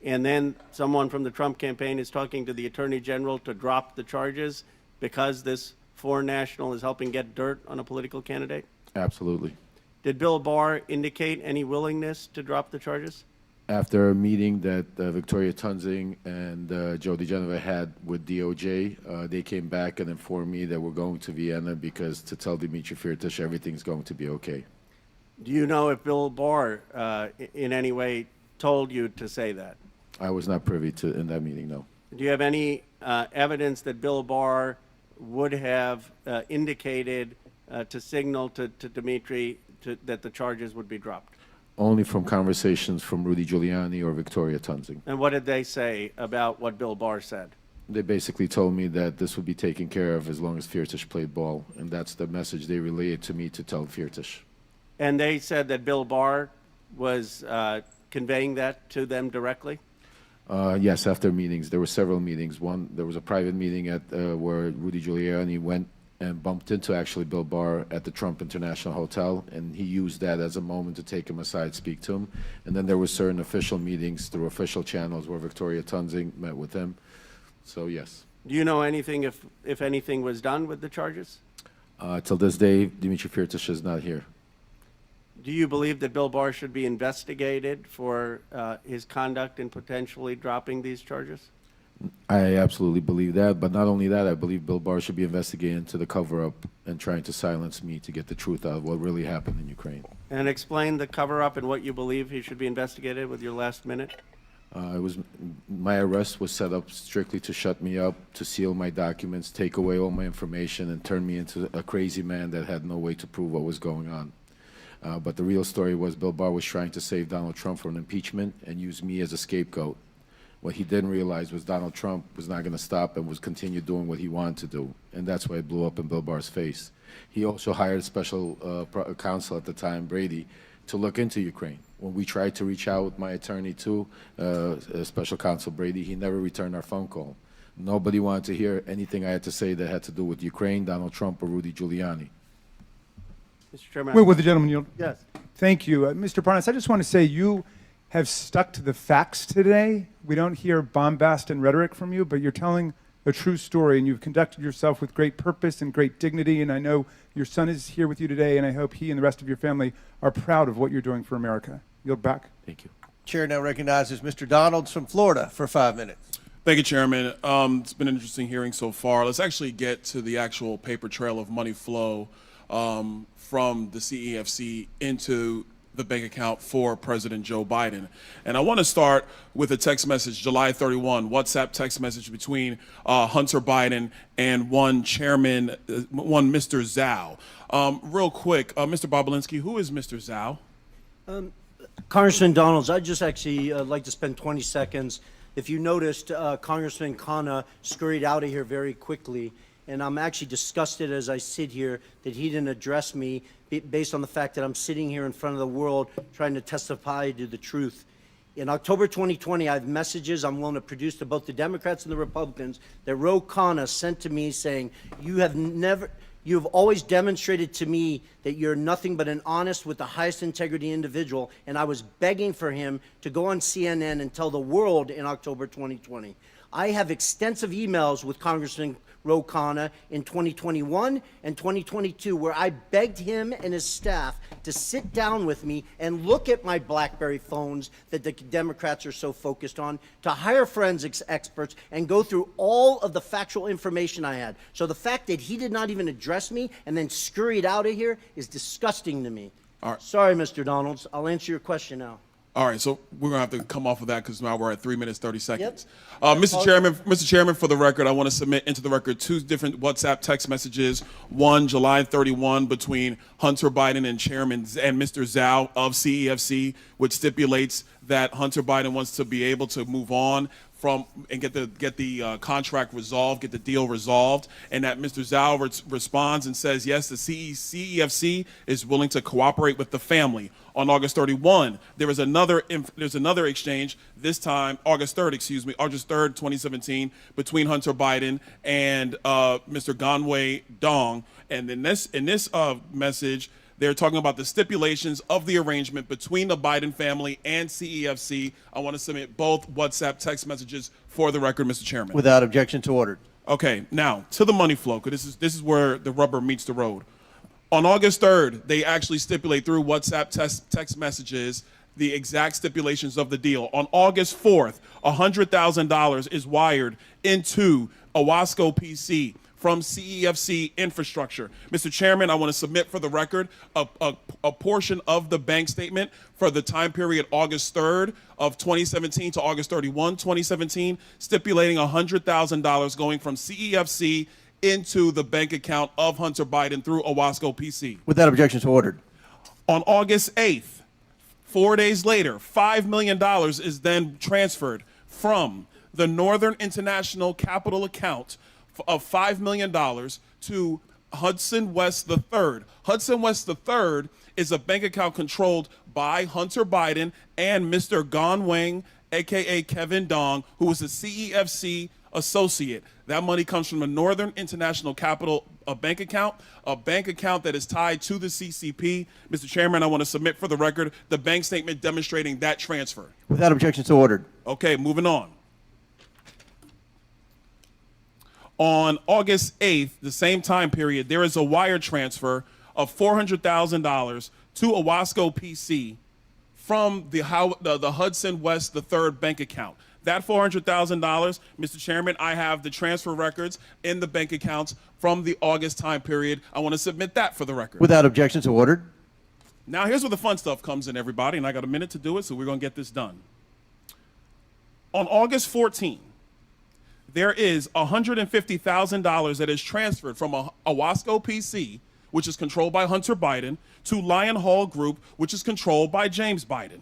and then someone from the Trump campaign is talking to the Attorney General to drop the charges because this foreign national is helping get dirt on a political candidate? Absolutely. Did Bill Barr indicate any willingness to drop the charges? After a meeting that Victoria Tunzing and Joe DeGeneva had with DOJ, they came back and informed me that we're going to Vienna because to tell Dmitry Firtash everything's going to be okay. Do you know if Bill Barr in any way told you to say that? I was not privy to in that meeting, no. Do you have any evidence that Bill Barr would have indicated to signal to Dmitry that the charges would be dropped? Only from conversations from Rudy Giuliani or Victoria Tunzing. And what did they say about what Bill Barr said? They basically told me that this would be taken care of as long as Firtash played ball, and that's the message they relayed to me to tell Firtash. And they said that Bill Barr was conveying that to them directly? Yes, after meetings. There were several meetings. One, there was a private meeting at where Rudy Giuliani went and bumped into actually Bill Barr at the Trump International Hotel, and he used that as a moment to take him aside, speak to him. And then there were certain official meetings through official channels where Victoria Tunzing met with him. So, yes. Do you know anything, if anything was done with the charges? Till this day, Dmitry Firtash is not here. Do you believe that Bill Barr should be investigated for his conduct in potentially dropping these charges? I absolutely believe that, but not only that, I believe Bill Barr should be investigated into the cover-up and trying to silence me to get the truth out of what really happened in Ukraine. And explain the cover-up and what you believe he should be investigated with your last minute. My arrest was set up strictly to shut me up, to seal my documents, take away all my information, and turn me into a crazy man that had no way to prove what was going on. But the real story was Bill Barr was trying to save Donald Trump from impeachment and use me as a scapegoat. What he didn't realize was Donald Trump was not going to stop and was continue doing what he wanted to do. And that's why it blew up in Bill Barr's face. He also hired a special counsel at the time, Brady, to look into Ukraine. When we tried to reach out with my attorney too, Special Counsel Brady, he never returned our phone call. Nobody wanted to hear anything I had to say that had to do with Ukraine, Donald Trump, or Rudy Giuliani. Mr. Chairman. Wait, will the gentleman yield? Yes. Thank you. Mr. Parnas, I just want to say you have stuck to the facts today. We don't hear bombast and rhetoric from you, but you're telling a true story, and you've conducted yourself with great purpose and great dignity, and I know your son is here with you today, and I hope he and the rest of your family are proud of what you're doing for America. Yield back. Thank you. Chair now recognizes Mr. Donalds from Florida for 5 minutes. Thank you, Chairman. It's been an interesting hearing so far. Let's actually get to the actual paper trail of money flow from the CEFC into the bank account for President Joe Biden. And I want to start with a text message, July 31, WhatsApp text message between Hunter Biden and one Mr. Zhao. Real quick, Mr. Bobulinski, who is Mr. Zhao? Congressman Donalds, I'd just actually like to spend 20 seconds. If you noticed, Congressman Khanna scurried out of here very quickly, and I'm actually disgusted as I sit here that he didn't address me based on the fact that I'm sitting here in front of the world trying to testify to the truth. In October 2020, I have messages I'm willing to produce to both the Democrats and the Republicans that Ro Khanna sent to me saying, you have always demonstrated to me that you're nothing but an honest with the highest integrity individual, and I was begging for him to go on CNN and tell the world in October 2020. I have extensive emails with Congressman Ro Khanna in 2021 and 2022 where I begged him and his staff to sit down with me and look at my BlackBerry phones that the Democrats are so focused on, to hire forensics experts and go through all of the factual information I had. So the fact that he did not even address me and then scurried out of here is disgusting to me. All right. Sorry, Mr. Donalds. I'll answer your question now. All right, so we're gonna have to come off of that because now we're at 3 minutes 30 seconds. Yep. Mr. Chairman, for the record, I want to submit into the record 2 different WhatsApp text messages. One, July 31, between Hunter Biden and Mr. Zhao of CEFC, which stipulates that Hunter Biden wants to be able to move on from and get the contract resolved, get the deal resolved, and that Mr. Zhao responds and says, yes, the CEFC is willing to cooperate with the family. On August 31, there's another exchange, this time August 3rd, 2017, between Hunter Biden and Mr. Ganwei Dong. And in this message, they're talking about the stipulations of the arrangement between the Biden family and CEFC. I want to submit both WhatsApp text messages for the record, Mr. Chairman. Without objection to order. Okay, now to the money flow, because this is where the rubber meets the road. On August 3rd, they actually stipulate through WhatsApp text messages the exact stipulations of the deal. On August 4th, $100,000 is wired into Owasco PC from CEFC infrastructure. Mr. Chairman, I want to submit for the record a portion of the bank statement for the time period August 3rd of 2017 to August 31, 2017, stipulating $100,000 going from CEFC into the bank account of Hunter Biden through Owasco PC. Without objection to ordered. On August 8th, 4 days later, $5 million is then transferred from the Northern International Capital account of $5 million to Hudson West III. Hudson West III is a bank account controlled by Hunter Biden and Mr. Ganwei, a.k.a. Kevin Dong, who is a CEFC associate. That money comes from the Northern International Capital bank account that is tied to the CCP. Mr. Chairman, I want to submit for the record the bank statement demonstrating that transfer. Without objection to ordered. Okay, moving on. On August 8th, the same time period, there is a wire transfer of $400,000 to Owasco PC from the Hudson West III bank account. That $400,000, Mr. Chairman, I have the transfer records in the bank accounts from the August time period. I want to submit that for the record. Without objection to ordered. Now, here's where the fun stuff comes in, everybody, and I got a minute to do it, so we're going to get this done. On August 14th, there is $150,000 that is transferred from Owasco PC, which is controlled by Hunter Biden, to Lion Hall Group, which is controlled by James Biden.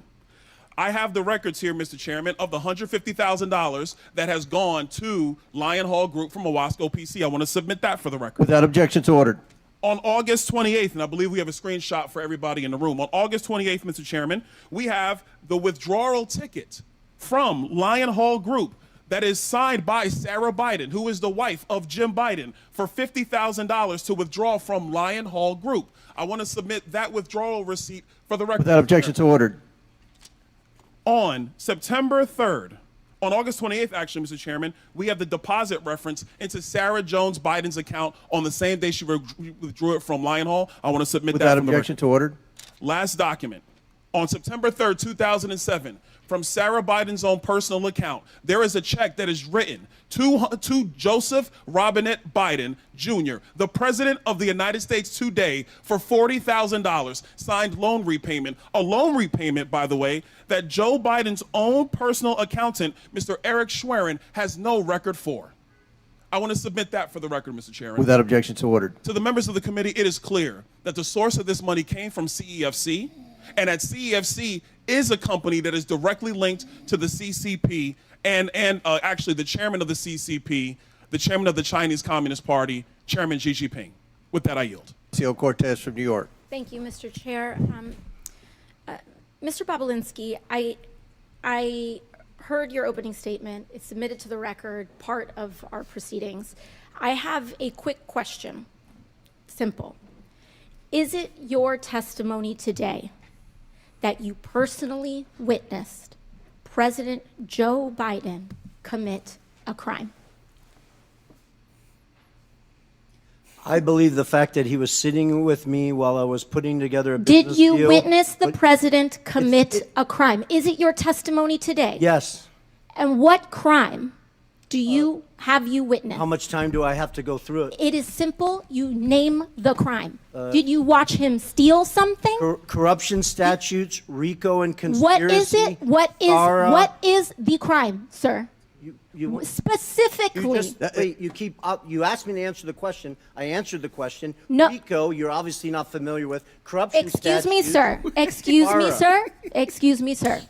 I have the records here, Mr. Chairman, of the $150,000 that has gone to Lion Hall Group from Owasco PC. I want to submit that for the record. Without objection to ordered. On August 28th, and I believe we have a screenshot for everybody in the room. On August 28th, Mr. Chairman, we have the withdrawal ticket from Lion Hall Group that is signed by Sarah Biden, who is the wife of Jim Biden, for $50,000 to withdraw from Lion Hall Group. I want to submit that withdrawal receipt for the record. Without objection, so ordered. On September 3rd, on August 28th, actually, Mr. Chairman, we have the deposit reference into Sarah Jones Biden's account on the same day she withdrew it from Lion Hall. I want to submit that. Without from the objection, record. so ordered. Last document. On September 3rd, 2007, from Sarah Biden's own personal account, there is a check that is written to Joseph Robinette Biden, Jr., the President of the United States today, for $40,000, signed loan repayment. A loan repayment, by the way, that Joe Biden's own personal accountant, Mr. Eric Schwerin, has no record for. I want to submit that for the record, Mr. Chairman. Without objection, so ordered. To the members of the committee, it is clear that the source of this money came from CEFC, and that CEFC is a company that is directly linked to the CCP and actually the chairman of the CCP, the chairman of the Chinese Communist Party, Chairman Xi Jinping. With that, I yield. Ocasio Cortez from New York. Thank you, Mr. Chair. Mr. Bobulinski, I heard your opening statement. It's submitted to the record, part of our proceedings. I have a quick question. Simple. Is it your testimony today that you personally witnessed President Joe Biden commit a crime? I believe the fact that he was sitting with me while I was putting together a business Did you deal. witness the president commit a crime? Is it your testimony today? Yes. And what crime have you witnessed? How much time do I have to go through it? It is simple. You name the crime. Did you watch him steal something? Corruption statutes, RICO and conspiracy. What is it? What is the crime, sir? You Specifically. You asked me to answer the question. I answered the question. No. RICO, you're obviously not familiar with. Corruption Excuse me, statutes. sir. Excuse me, FARA. sir. Excuse me, sir.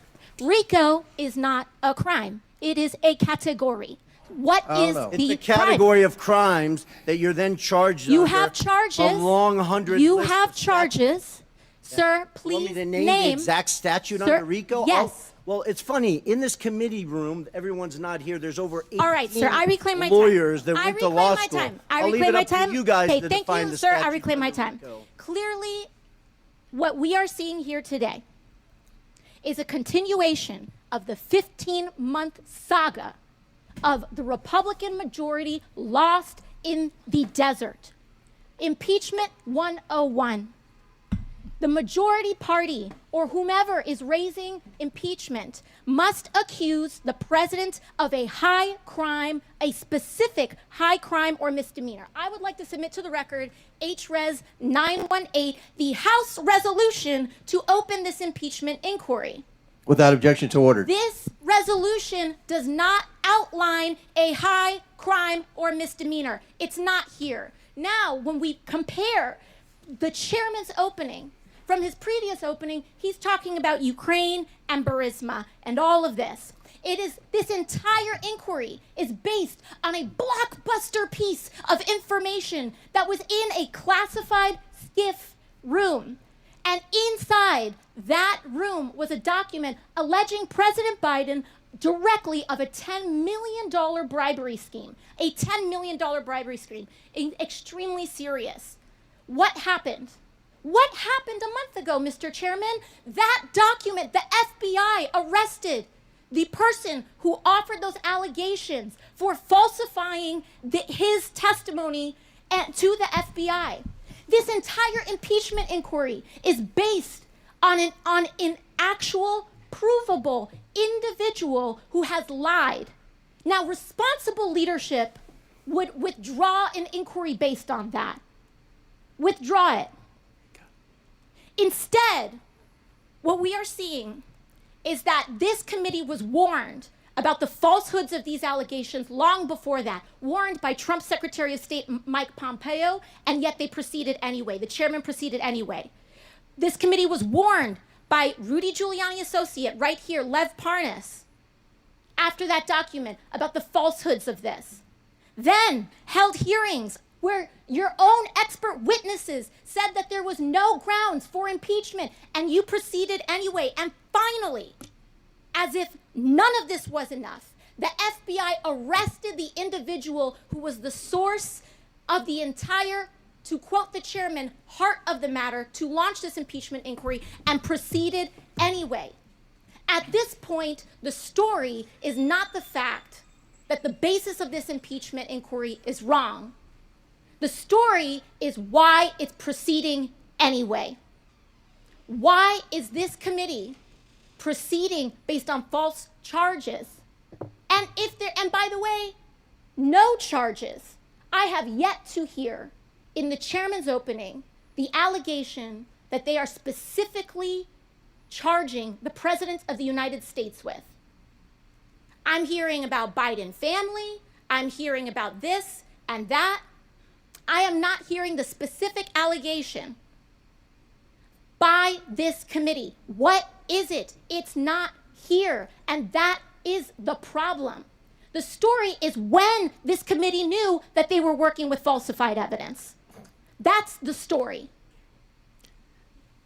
RICO is not a crime. It is a category. What is the It's a category of crimes that you're then charged You under have charges. A long 100 You list have of charges. Sir, please Want me to name the exact statute Sir, under RICO? yes. Well, it's funny. In this committee room, everyone's not here. There's over 18 All right, sir. I reclaim my time. lawyers that I went to reclaim law my school. time. I I'll leave reclaim it my up to time. you guys Okay, to thank define you, the sir. I statute reclaim my under time. RICO. Clearly, what we are seeing here today is a continuation of the 15-month saga of the Republican majority lost in the desert. Impeachment 101. The majority party, or whomever is raising impeachment, must accuse the president of a high crime, a specific high crime or misdemeanor. I would like to submit to the record HRES 918, the House resolution to open this impeachment inquiry. Without objection, so ordered. This resolution does not outline a high crime or misdemeanor. It's not here. Now, when we compare the chairman's opening from his previous opening, he's talking about Ukraine and Burisma and all of this. This entire inquiry is based on a blockbuster piece of information that was in a classified SCIF room. And inside that room was a document alleging President Biden directly of a $10 million bribery scheme. A $10 million bribery scheme. Extremely serious. What happened? What happened a month ago, Mr. Chairman? That document, the FBI arrested the person who offered those allegations for falsifying his testimony to the FBI. This entire impeachment inquiry is based on an actual, provable individual who has lied. Now, responsible leadership would withdraw an inquiry based on that. Withdraw it. Instead, what we are seeing is that this committee was warned about the falsehoods of these allegations long before that, warned by Trump's Secretary of State Mike Pompeo, and yet they proceeded anyway. The chairman proceeded anyway. This committee was warned by Rudy Giuliani associate right here, Lev Parnas, after that document about the falsehoods of this. Then held hearings where your own expert witnesses said that there was no grounds for impeachment, and you proceeded anyway. And finally, as if none of this was enough, the FBI arrested the individual who was the source of the entire, to quote the chairman, heart of the matter, to launch this impeachment inquiry, and proceeded anyway. At this point, the story is not the fact that the basis of this impeachment inquiry is wrong. The story is why it's proceeding anyway. Why is this committee proceeding based on false charges? And by the way, no charges. I have yet to hear in the chairman's opening the allegation that they are specifically charging the President of the United States with. I'm hearing about Biden family. I'm hearing about this and that. I am not hearing the specific allegation by this committee. What is it? It's not here. And that is the problem. The story is when this committee knew that they were working with falsified evidence. That's the story.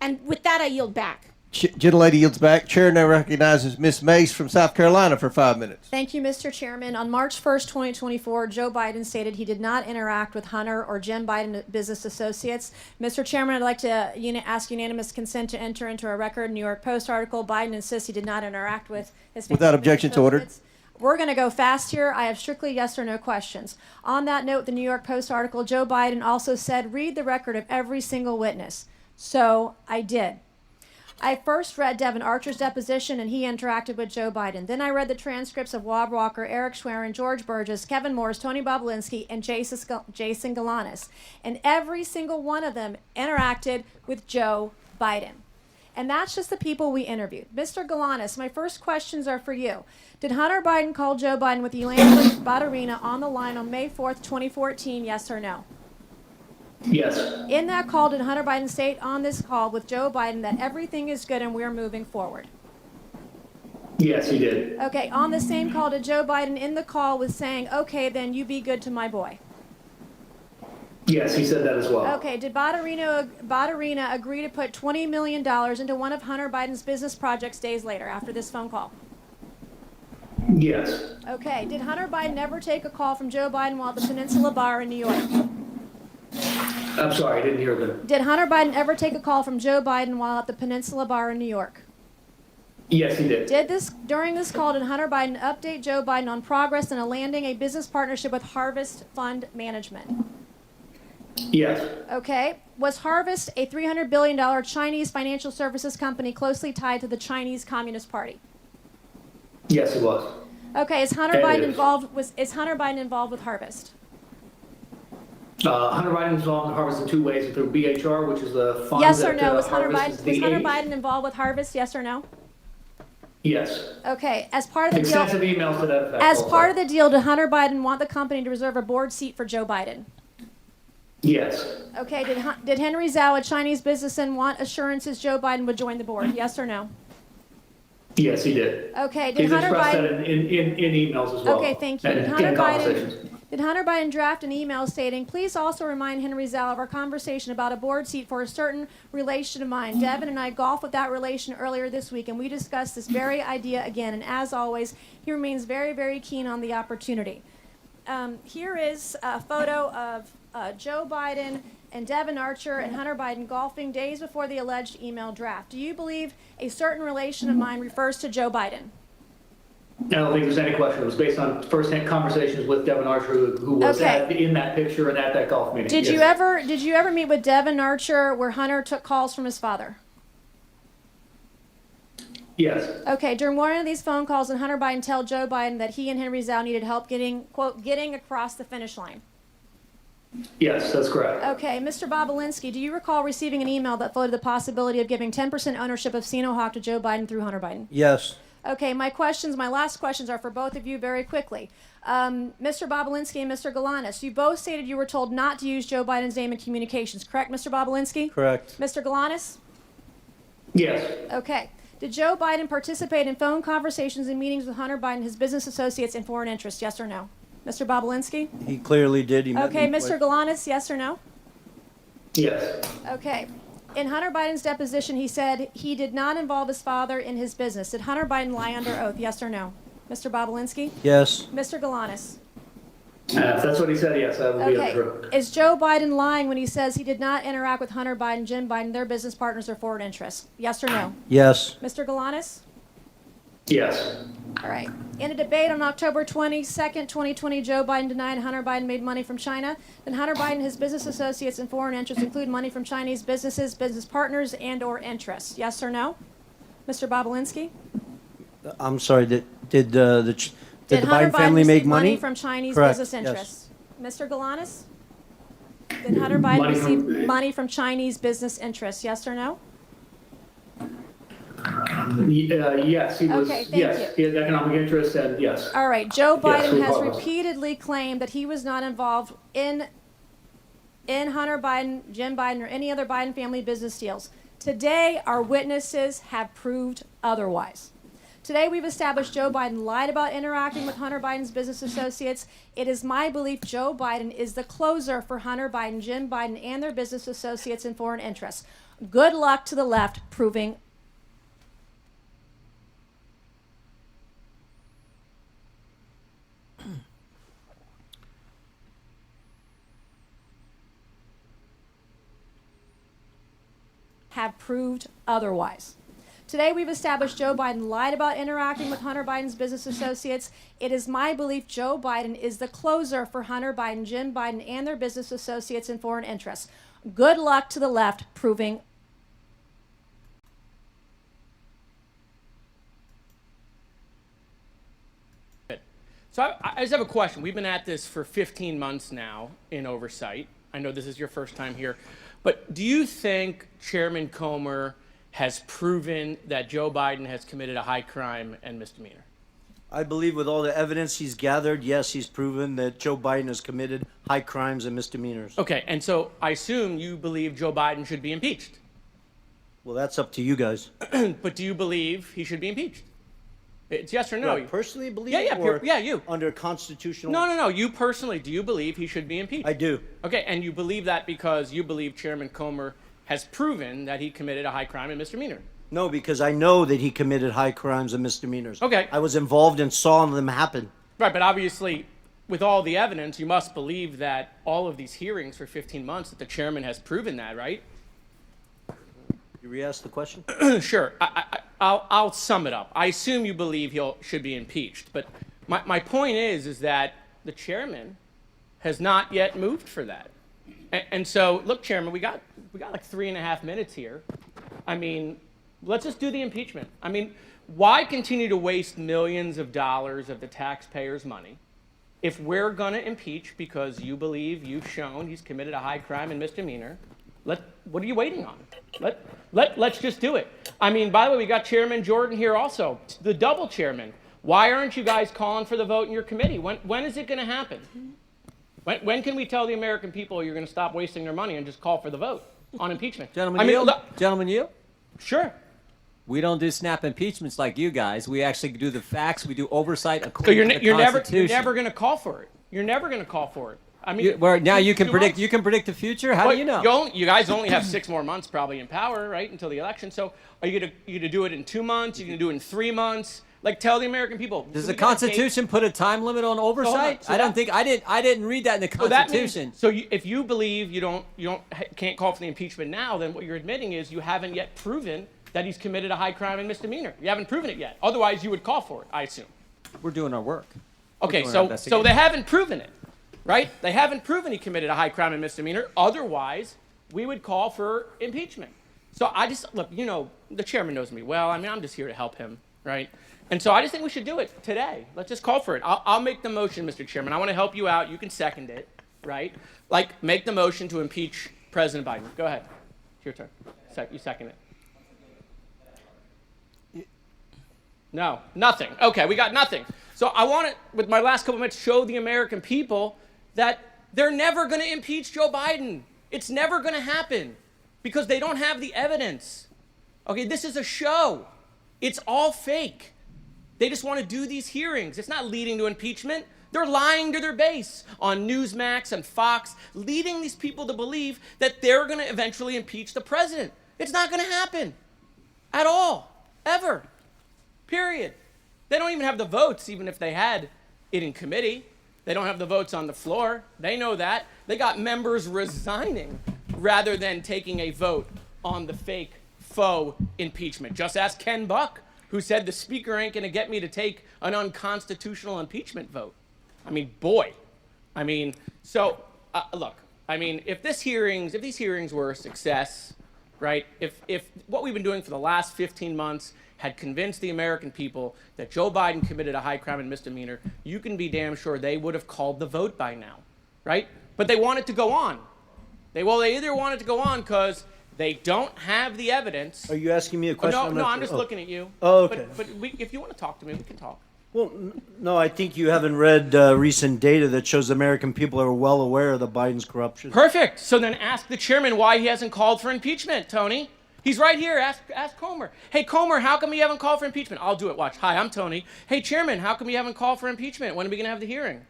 And with that, I yield back. Gentlelady yields back. Chair now recognizes Ms. Mace from South Carolina for 5 minutes. Thank you, Mr. Chairman. On March 1st, 2024, Joe Biden stated he did not interact with Hunter or Jim Biden business associates. Mr. Chairman, I'd like to ask unanimous consent to enter into a record New York Post article. Biden insists he did not interact with his family. Without objections ordered. We're going to go fast here. I have strictly yes or no questions. On that note, the New York Post article, Joe Biden also said, read the record of every single witness. So I did. I first read Devin Archer's deposition, and he interacted with Joe Biden. Then I read the transcripts of Wab Walker, Eric Schwerin, George Burgess, Kevin Morris, Tony Bobulinski, and Jason Galanis. And every single one of them interacted with Joe Biden. And that's just the people we interviewed. Mr. Galanis, my first questions are for you. Did Hunter Biden call Joe Biden with Elaine Badarina on the line on May 4th, 2014, yes or no? Yes. In that call, did Hunter Biden state on this call with Joe Biden that everything is good and we're moving forward? Yes, he did. Okay, on the same call, did Joe Biden in the call was saying, okay, then you be good to my boy? Yes, he said that as well. Okay, did Badarina agree to put $20 million into one of Hunter Biden's business projects days later after this phone call? Yes. Okay, did Hunter Biden ever take a call from Joe Biden while at the Peninsula Bar in New York? I'm sorry, I didn't hear them. Did Hunter Biden ever take a call from Joe Biden while at the Peninsula Bar in New York? Yes, he did. During this call, did Hunter Biden update Joe Biden on progress in landing a business partnership with Harvest Fund Management? Yes. Okay. Was Harvest a $300 billion Chinese financial services company closely tied to the Chinese Communist Party? Yes, he was. Okay. Is Hunter Biden involved with Harvest? Hunter Biden is involved in Harvest in two ways, through BHR, which is the fund. Yes or no? Was Hunter Harvest Biden involved with Harvest? Yes or no? Yes. Okay. As part of the Extensive deal, emails to that effect. as also. part of the deal, did Hunter Biden want the company to reserve a board seat for Joe Biden? Yes. Okay. Did Henry Zhao, a Chinese businessman, want assurances Joe Biden would join the board? Yes or no? Yes, he did. Okay. He's expressed that in emails as well. Okay, thank you. And in conversations. Did Hunter Biden draft an email stating, please also remind Henry Zhao of our conversation about a board seat for a certain relation of mine. Devin and I golfed with that relation earlier this week, and we discussed this very idea again. And as always, he remains very, very keen on the opportunity. Here is a photo of Joe Biden and Devin Archer and Hunter Biden golfing days before the alleged email draft. Do you believe a certain relation of mine refers to Joe Biden? I don't think there's any question. It was based on first-hand conversations with Devin Archer, who was in that picture and at that golf meeting. Did you ever meet with Devin Archer where Hunter took calls from his father? Yes. Okay. During one of these phone calls, did Hunter Biden tell Joe Biden that he and Henry Zhao needed help getting across the finish line? Yes, that's correct. Okay. Mr. Bobulinski, do you recall receiving an email that floated the possibility of giving 10% ownership of Sinohawk to Joe Biden through Hunter Biden? Yes. Okay, my last questions are for both of you very quickly. Mr. Bobulinski and Mr. Galanis, you both stated you were told not to use Joe Biden's name in communications, correct, Mr. Bobulinski? Correct. Mr. Galanis? Yes. Okay. Did Joe Biden participate in phone conversations and meetings with Hunter Biden, his business associates, and foreign interests, yes or no? Mr. Bobulinski? He clearly did. Okay, Mr. Galanis, yes or no? Yes. Okay. In Hunter Biden's deposition, he said he did not involve his father in his business. Did Hunter Biden lie under oath, yes or no? Mr. Bobulinski? Yes. Mr. Galanis? If that's what he said, yes, that would be Okay. true. Is Joe Biden lying when he says he did not interact with Hunter Biden, Jim Biden, their business partners or foreign interests? Yes or no? Yes. Mr. Galanis? Yes. All right. In a debate on October 22nd, 2020, Joe Biden denied Hunter Biden made money from China. Then Hunter Biden, his business associates, and foreign interests include money from Chinese businesses, business partners, and/or interests. Yes or no? Mr. Bobulinski? I'm sorry. Did the Hunter Biden family receive make money money from Chinese Correct. business Yes. interests? Mr. Galanis? Did Hunter Biden Money receive from- money from Chinese business interests? Yes or no? Yes, he was. Okay, thank Yes, you. he had economic interest, and yes. All right. Joe Yes, Biden we has follow. repeatedly claimed that he was not involved in Hunter Biden, Jim Biden, or any other Biden family business deals. Today, our witnesses have proved otherwise. Today, we've established Joe Biden lied about interacting with Hunter Biden's business associates. It is my belief Joe Biden is the closer for Hunter Biden, Jim Biden, and their business associates and foreign interests. Good luck to the left proving have proved otherwise. Today, we've established Joe Biden lied about interacting with Hunter Biden's business associates. It is my belief Joe Biden is the closer for Hunter Biden, Jim Biden, and their business associates and foreign interests. Good luck to the left proving. So I just have a question. We've been at this for 15 months now in oversight. I know this is your first time here, but do you think Chairman Comer has proven that Joe Biden has committed a high crime and misdemeanor? I believe with all the evidence he's gathered, yes, he's proven that Joe Biden has committed high crimes and misdemeanors. Okay, and so I assume you believe Joe Biden should be impeached. Well, that's up to you guys. But do you believe he should be impeached? It's yes or no. Do I personally believe Yeah, yeah, it, or yeah, you. under constitutional... No. You personally, do you believe he should be impeached? I do. Okay, and you believe that because you believe Chairman Comer has proven that he committed a high crime and misdemeanor? No, because I know that he committed high crimes and misdemeanors. Okay. I was involved and saw them happen. Right, but obviously, with all the evidence, you must believe that all of these hearings for 15 months, that the chairman has proven that, right? You re-ask the question? Sure. I'll sum it up. I assume you believe he should be impeached, but my point is that the chairman has not yet moved for that. And so, look, Chairman, we got like 3.5 minutes here. I mean, let's just do the impeachment. I mean, why continue to waste millions of dollars of the taxpayers' money if we're going to impeach because you believe you've shown he's committed a high crime and misdemeanor? What are you waiting on? Let's just do it. I mean, by the way, we got Chairman Jordan here also, the double chairman. Why aren't you guys calling for the vote in your committee? When is it going to happen? When can we tell the American people you're going to stop wasting their money and just call for the vote on impeachment? Gentlemen, you? Sure. We don't do snap impeachments like you guys. We actually do the facts. We do oversight So according to the you're Constitution. never going to call for it. You're never going to call for it. I mean, you can 2 predict. months. You can predict the future. How do you know? You guys only have 6 more months probably in power, right, until the election. So are you gonna do it in 2 months? Are you gonna do it in 3 months? Like, tell the American people. Does the Constitution put a time limit on oversight? I don't think I didn't read that in the Constitution. If you believe you can't call for the impeachment now, then what you're admitting is you haven't yet proven that he's committed a high crime and misdemeanor. You haven't proven it yet. Otherwise, you would call for it, I assume. We're doing our work. Okay, so they haven't proven it, right? They haven't proven he committed a high crime and misdemeanor. Otherwise, we would call for impeachment. So look, the chairman knows me well. I mean, I'm just here to help him, right? And so I just think we should do it today. Let's just call for it. I'll make the motion, Mr. Chairman. I want to help you out. You can second it, right? Like, make the motion to impeach President Biden. Go ahead. It's your turn. You second it. No, nothing. Okay, we got nothing. So I want to, with my last couple minutes, show the American people that they're never going to impeach Joe Biden. It's never going to happen because they don't have the evidence. Okay, this is a show. It's all fake. They just want to do these hearings. It's not leading to impeachment. They're lying to their base on Newsmax and Fox, leading these people to believe that they're going to eventually impeach the president. It's not going to happen at all, ever, period. They don't even have the votes, even if they had it in committee. They don't have the votes on the floor. They know that. They got members resigning rather than taking a vote on the fake faux impeachment. Just ask Ken Buck, who said the speaker ain't going to get me to take an unconstitutional impeachment vote. I mean, boy. I mean, so look. I mean, if these hearings were a success, right? If what we've been doing for the last 15 months had convinced the American people that Joe Biden committed a high crime and misdemeanor, you can be damn sure they would have called the vote by now, right? But they want it to go on. They either want it to go on because they don't have the evidence. Are you asking me a question? No, I'm just looking at you. Oh, okay. But if you want to talk to me, we can talk. Well, no, I think you haven't read recent data that shows the American people are well aware of the Biden's corruption. Perfect. So then ask the chairman why he hasn't called for impeachment, Tony. He's right here. Ask Comer. Hey, Comer, how come you haven't called for impeachment? I'll do it. Watch. Hi, I'm Tony. Hey, Chairman, how come you haven't called for impeachment? When are we going to have the hearing?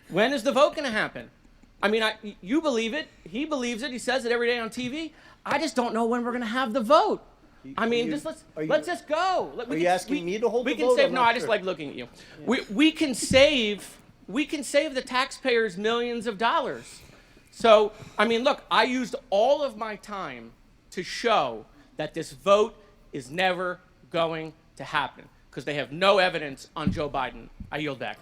When is the vote going to happen? I mean, you believe it. He believes it. He says it every day on TV. I just don't know when we're going to have the vote. I mean, let's just go. Are you asking me to hold the vote? We can save. No, I just like looking at you. Yeah. We can save the taxpayers millions of dollars. So, I mean, look, I used all of my time to show that this vote is never going to happen because they have no evidence on Joe Biden. I yield back.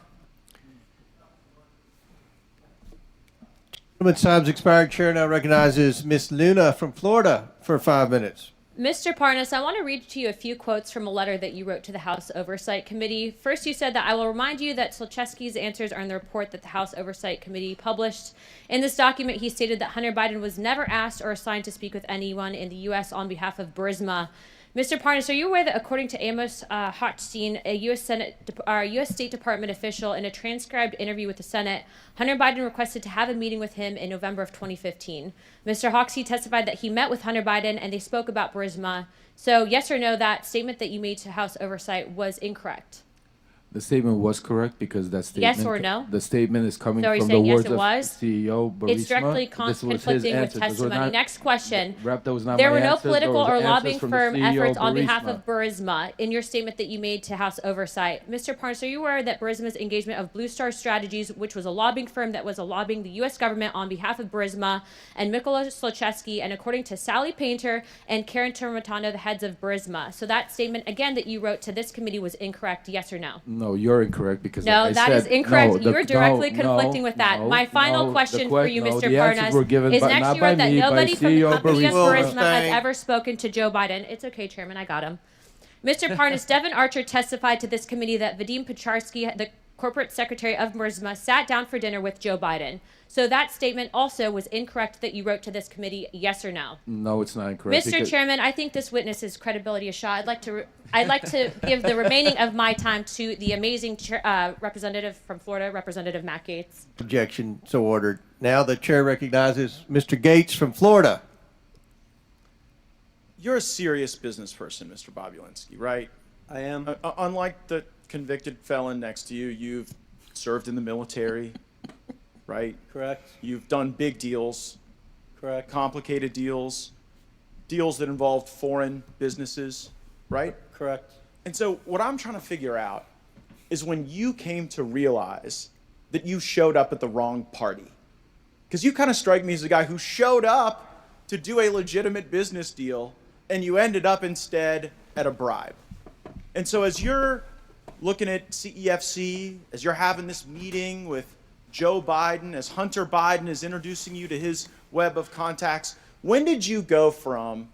Time's expired. Chair now recognizes Ms. Luna from Florida for 5 minutes. Mr. Parnas, I want to read to you a few quotes from a letter that you wrote to the House Oversight Committee. First, you said that I will remind you that Zlochevsky's answers are in the report that the House Oversight Committee published. In this document, he stated that Hunter Biden was never asked or assigned to speak with anyone in the U.S. on behalf of Burisma. Mr. Parnas, are you aware that according to Amos Hochstein, a U.S. State Department official, in a transcribed interview with the Senate, Hunter Biden requested to have a meeting with him in November of 2015. Mr. Hochstein testified that he met with Hunter Biden and they spoke about Burisma. So yes or no, that statement that you made to House Oversight was incorrect? The statement was correct because that statement. Yes or no? The statement is coming So are you from the saying yes, words it of was? CEO Burisma. It's directly This was his conflicting with answer. Those were testimony. not- Next question. Rep, that was not There my were no answers. political Those are or answers lobbying from the firm CEO efforts on behalf Burisma. of Burisma in your statement that you made to House Oversight. Mr. Parnas, are you aware that Burisma's engagement of Blue Star Strategies, which was a lobbying firm that was lobbying the U.S. government on behalf of Burisma, and Mykola Zlochevsky, and according to Sally Painter and Karen Turmatano, the heads of Burisma. So that statement, again, that you wrote to this committee was incorrect, yes or no? No, you're incorrect because No, like I that said, is incorrect. no, You're directly no, conflicting with that. no, My final no, question the for you, no, Mr. the answers were Parnas, given is by- next not you by wrote that me, by nobody from the CEO company of Burisma. Burisma has ever spoken to Joe Biden. It's okay, Chairman, I got him. Mr. Parnas, Devin Archer testified to this committee that Vadim Picharsky, the corporate secretary of Burisma, sat down for dinner with Joe Biden. So that statement also was incorrect that you wrote to this committee, yes or no? No, it's not incorrect. Mr. because- Chairman, I think this witness's credibility is shot. I'd like to give the remaining of my time to the amazing representative from Florida, Representative Matt Gaetz. Objection, so ordered. Now the chair recognizes Mr. Gaetz from Florida. You're a serious business person, Mr. Bobulinski, right? I am. Unlike the convicted felon next to you, you've served in the military, right? Correct. You've done big deals. Correct. Complicated deals. Deals that involved foreign businesses, right? Correct. And so what I'm trying to figure out is when you came to realize that you showed up at the wrong party. Because you kind of strike me as a guy who showed up to do a legitimate business deal, and you ended up instead at a bribe. And so as you're looking at CEFC, as you're having this meeting with Joe Biden, as Hunter Biden is introducing you to his web of contacts, when did you go from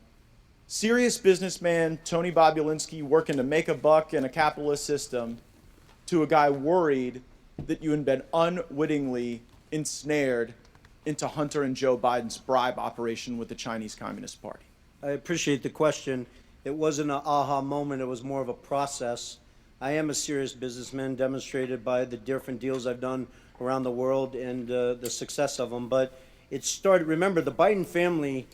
serious businessman Tony Bobulinski working to make a buck in a capitalist system to a guy worried that you had been unwittingly ensnared into Hunter and Joe Biden's bribe operation with the Chinese Communist Party? I appreciate the question. It wasn't an aha moment. It was more of a process. I am a serious businessman, demonstrated by the different deals I've done around the world and the success of them. But it started, remember, the Biden family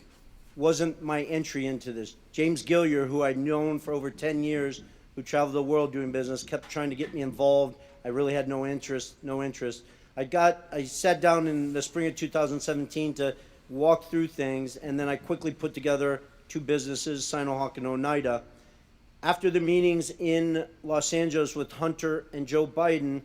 wasn't my entry into this. James Gillier, who I'd known for over 10 years, who traveled the world doing business, kept trying to get me involved. I really had no interest. I sat down in the spring of 2017 to walk through things, and then I quickly put together two businesses, Sinohawk and Oneida. After the meetings in Los Angeles with Hunter and Joe Biden,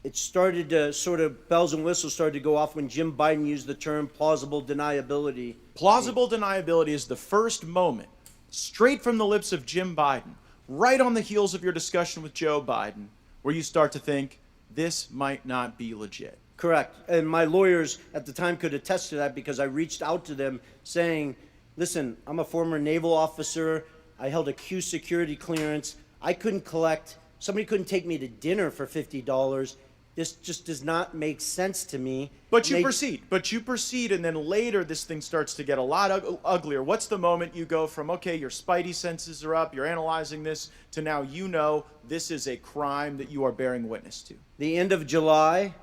it started to sort of, bells and whistles started to go off when Jim Biden used the term plausible deniability. Plausible deniability is the first moment, straight from the lips of Jim Biden, right on the heels of your discussion with Joe Biden, where you start to think, this might not be legit. Correct. And my lawyers at the time could attest to that because I reached out to them saying, listen, I'm a former naval officer. I held a Q security clearance. I couldn't collect, somebody couldn't take me to dinner for $50. This just does not make sense to me. But you proceed, and then later this thing starts to get a lot uglier. What's the moment you go from, okay, your spidey senses are up, you're analyzing this, to now you know this is a crime that you are bearing witness to? The end of July,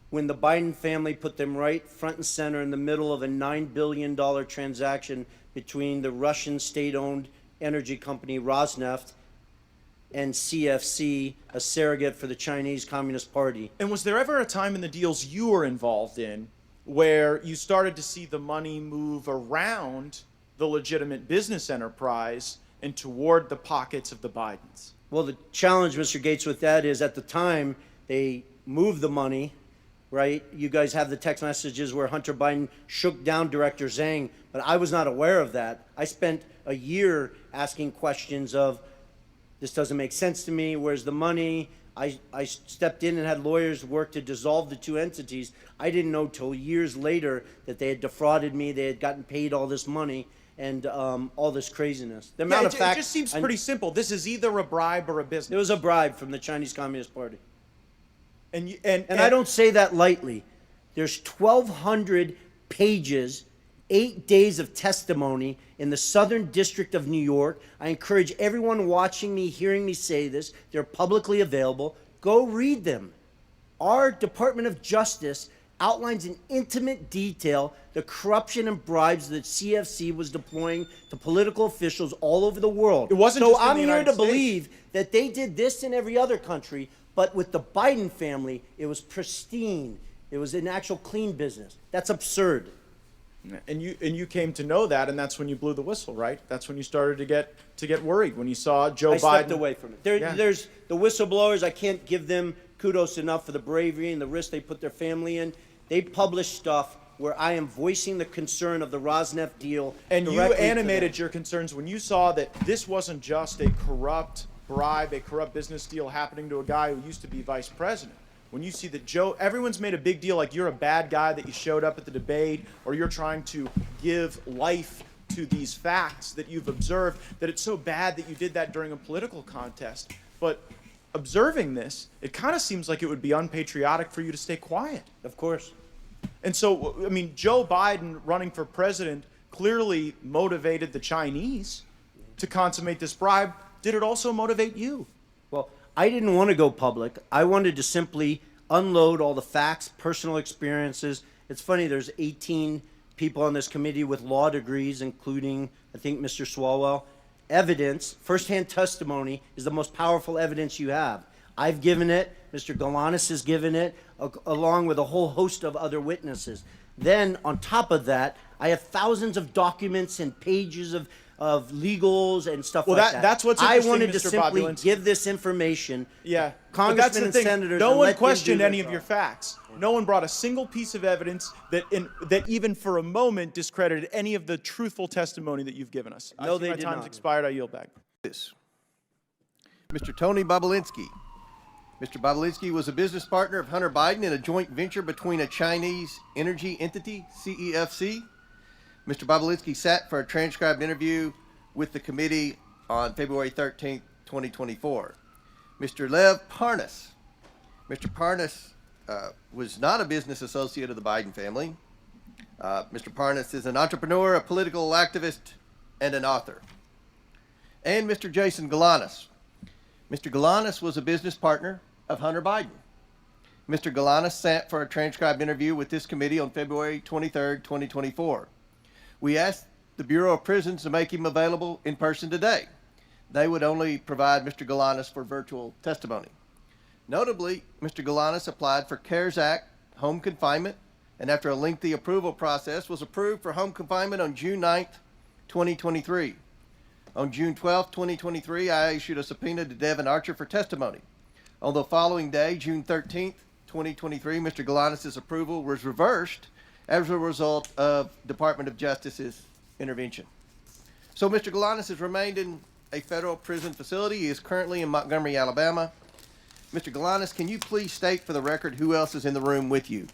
when the Biden family put them right front and center in the middle of a $9 billion transaction between the Russian state-owned energy company Rosneft and CFC, a surrogate for the Chinese Communist Party. And was there ever a time in the deals you were involved in where you started to see the money move around the legitimate business enterprise and toward the pockets of the Bidens? Well, the challenge, Mr. Gaetz, with that is at the time they moved the money, right? You guys have the text messages where Hunter Biden shook down Director Zhang, but I was not aware of that. I spent a year asking questions of, this doesn't make sense to me, where's the money? I stepped in and had lawyers work to dissolve the two entities. I didn't know till years later that they had defrauded me, they had gotten paid all this money, and all this craziness. The amount of facts, it just seems pretty simple. This is either a bribe or a business. It was a bribe from the Chinese Communist Party. And I don't say that lightly. There's 1,200 pages, 8 days of testimony in the Southern District of New York. I encourage everyone watching me, hearing me say this, they're publicly available. Go read them. Our Department of Justice outlines in intimate detail the corruption and bribes that CFC was deploying to political officials all over the world. It wasn't so just in I'm the here United to States. believe that they did this in every other country, but with the Biden family, it was pristine. It was an actual clean business. That's absurd. And you came to know that, and that's when you blew the whistle, right? That's when you started to get worried when you saw Joe Biden. I stepped away from it. There's the whistleblowers. I can't give them kudos enough for the bravery and the risk they put their family in. They publish stuff where I am voicing the concern of the Rosneft deal. And you directly to animated them. your concerns when you saw that this wasn't just a corrupt bribe, a corrupt business deal happening to a guy who used to be vice president. When you see that Joe, everyone's made a big deal like you're a bad guy that you showed up at the debate, or you're trying to give life to these facts that you've observed, that it's so bad that you did that during a political contest. But observing this, it kind of seems like it would be unpatriotic for you to stay quiet. Of course. And so, I mean, Joe Biden running for president clearly motivated the Chinese to consummate this bribe. Did it also motivate you? Well, I didn't want to go public. I wanted to simply unload all the facts, personal experiences. It's funny, there's 18 people on this committee with law degrees, including, I think, Mr. Swalwell. Evidence, firsthand testimony, is the most powerful evidence you have. I've given it, Mr. Galanis has given it, along with a whole host of other witnesses. Then, on top of that, I have thousands of documents and pages of legals and stuff like that. That's what's I interesting, wanted Mr. to simply Bobulinski. give this information. Yeah, Congressmen but that's the and thing. senators. No and one let them questioned do any their of your job. facts. No one brought a single piece of evidence that even for a moment discredited any of the truthful testimony that you've given us. No, I see they my did time's not. expired. I yield back. Mr. Tony Bobulinski. Mr. Bobulinski was a business partner of Hunter Biden in a joint venture between a Chinese energy entity, CEFC. Mr. Bobulinski sat for a transcribed interview with the committee on February 13th, 2024. Mr. Lev Parnas. Mr. Parnas was not a business associate of the Biden family. Mr. Parnas is an entrepreneur, a political activist, and an author. And Mr. Jason Galanis. Mr. Galanis was a business partner of Hunter Biden. Mr. Galanis sat for a transcribed interview with this committee on February 23rd, 2024. We asked the Bureau of Prisons to make him available in person today. They would only provide Mr. Galanis for virtual testimony. Notably, Mr. Galanis applied for CARES Act home confinement, and after a lengthy approval process, was approved for home confinement on June 9th, 2023. On June 12th, 2023, I issued a subpoena to Devin Archer for testimony. On the following day, June 13th, 2023, Mr. Galanis' approval was reversed as a result of Department of Justice's intervention. So Mr. Galanis has remained in a federal prison facility. He is currently in Montgomery, Alabama. Mr. Galanis, can you please state for the record who else is in the room with you?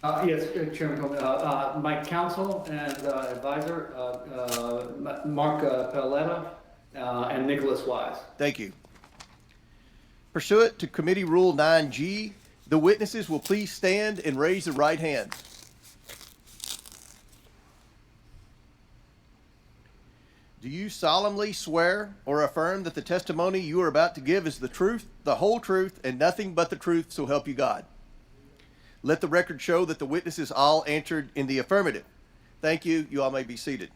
Yes, Chairman Coleman. My counsel and advisor, Mark Paletta, and Nicholas Wise. Thank you. Pursuant to Committee Rule 9G, the witnesses will please stand and raise their right hand. Do you solemnly swear or affirm that the testimony you are about to give is the truth, the whole truth, and nothing but the truth, so help you God? Let the record show that the witnesses all answered in the affirmative. Thank you. You all may be seated.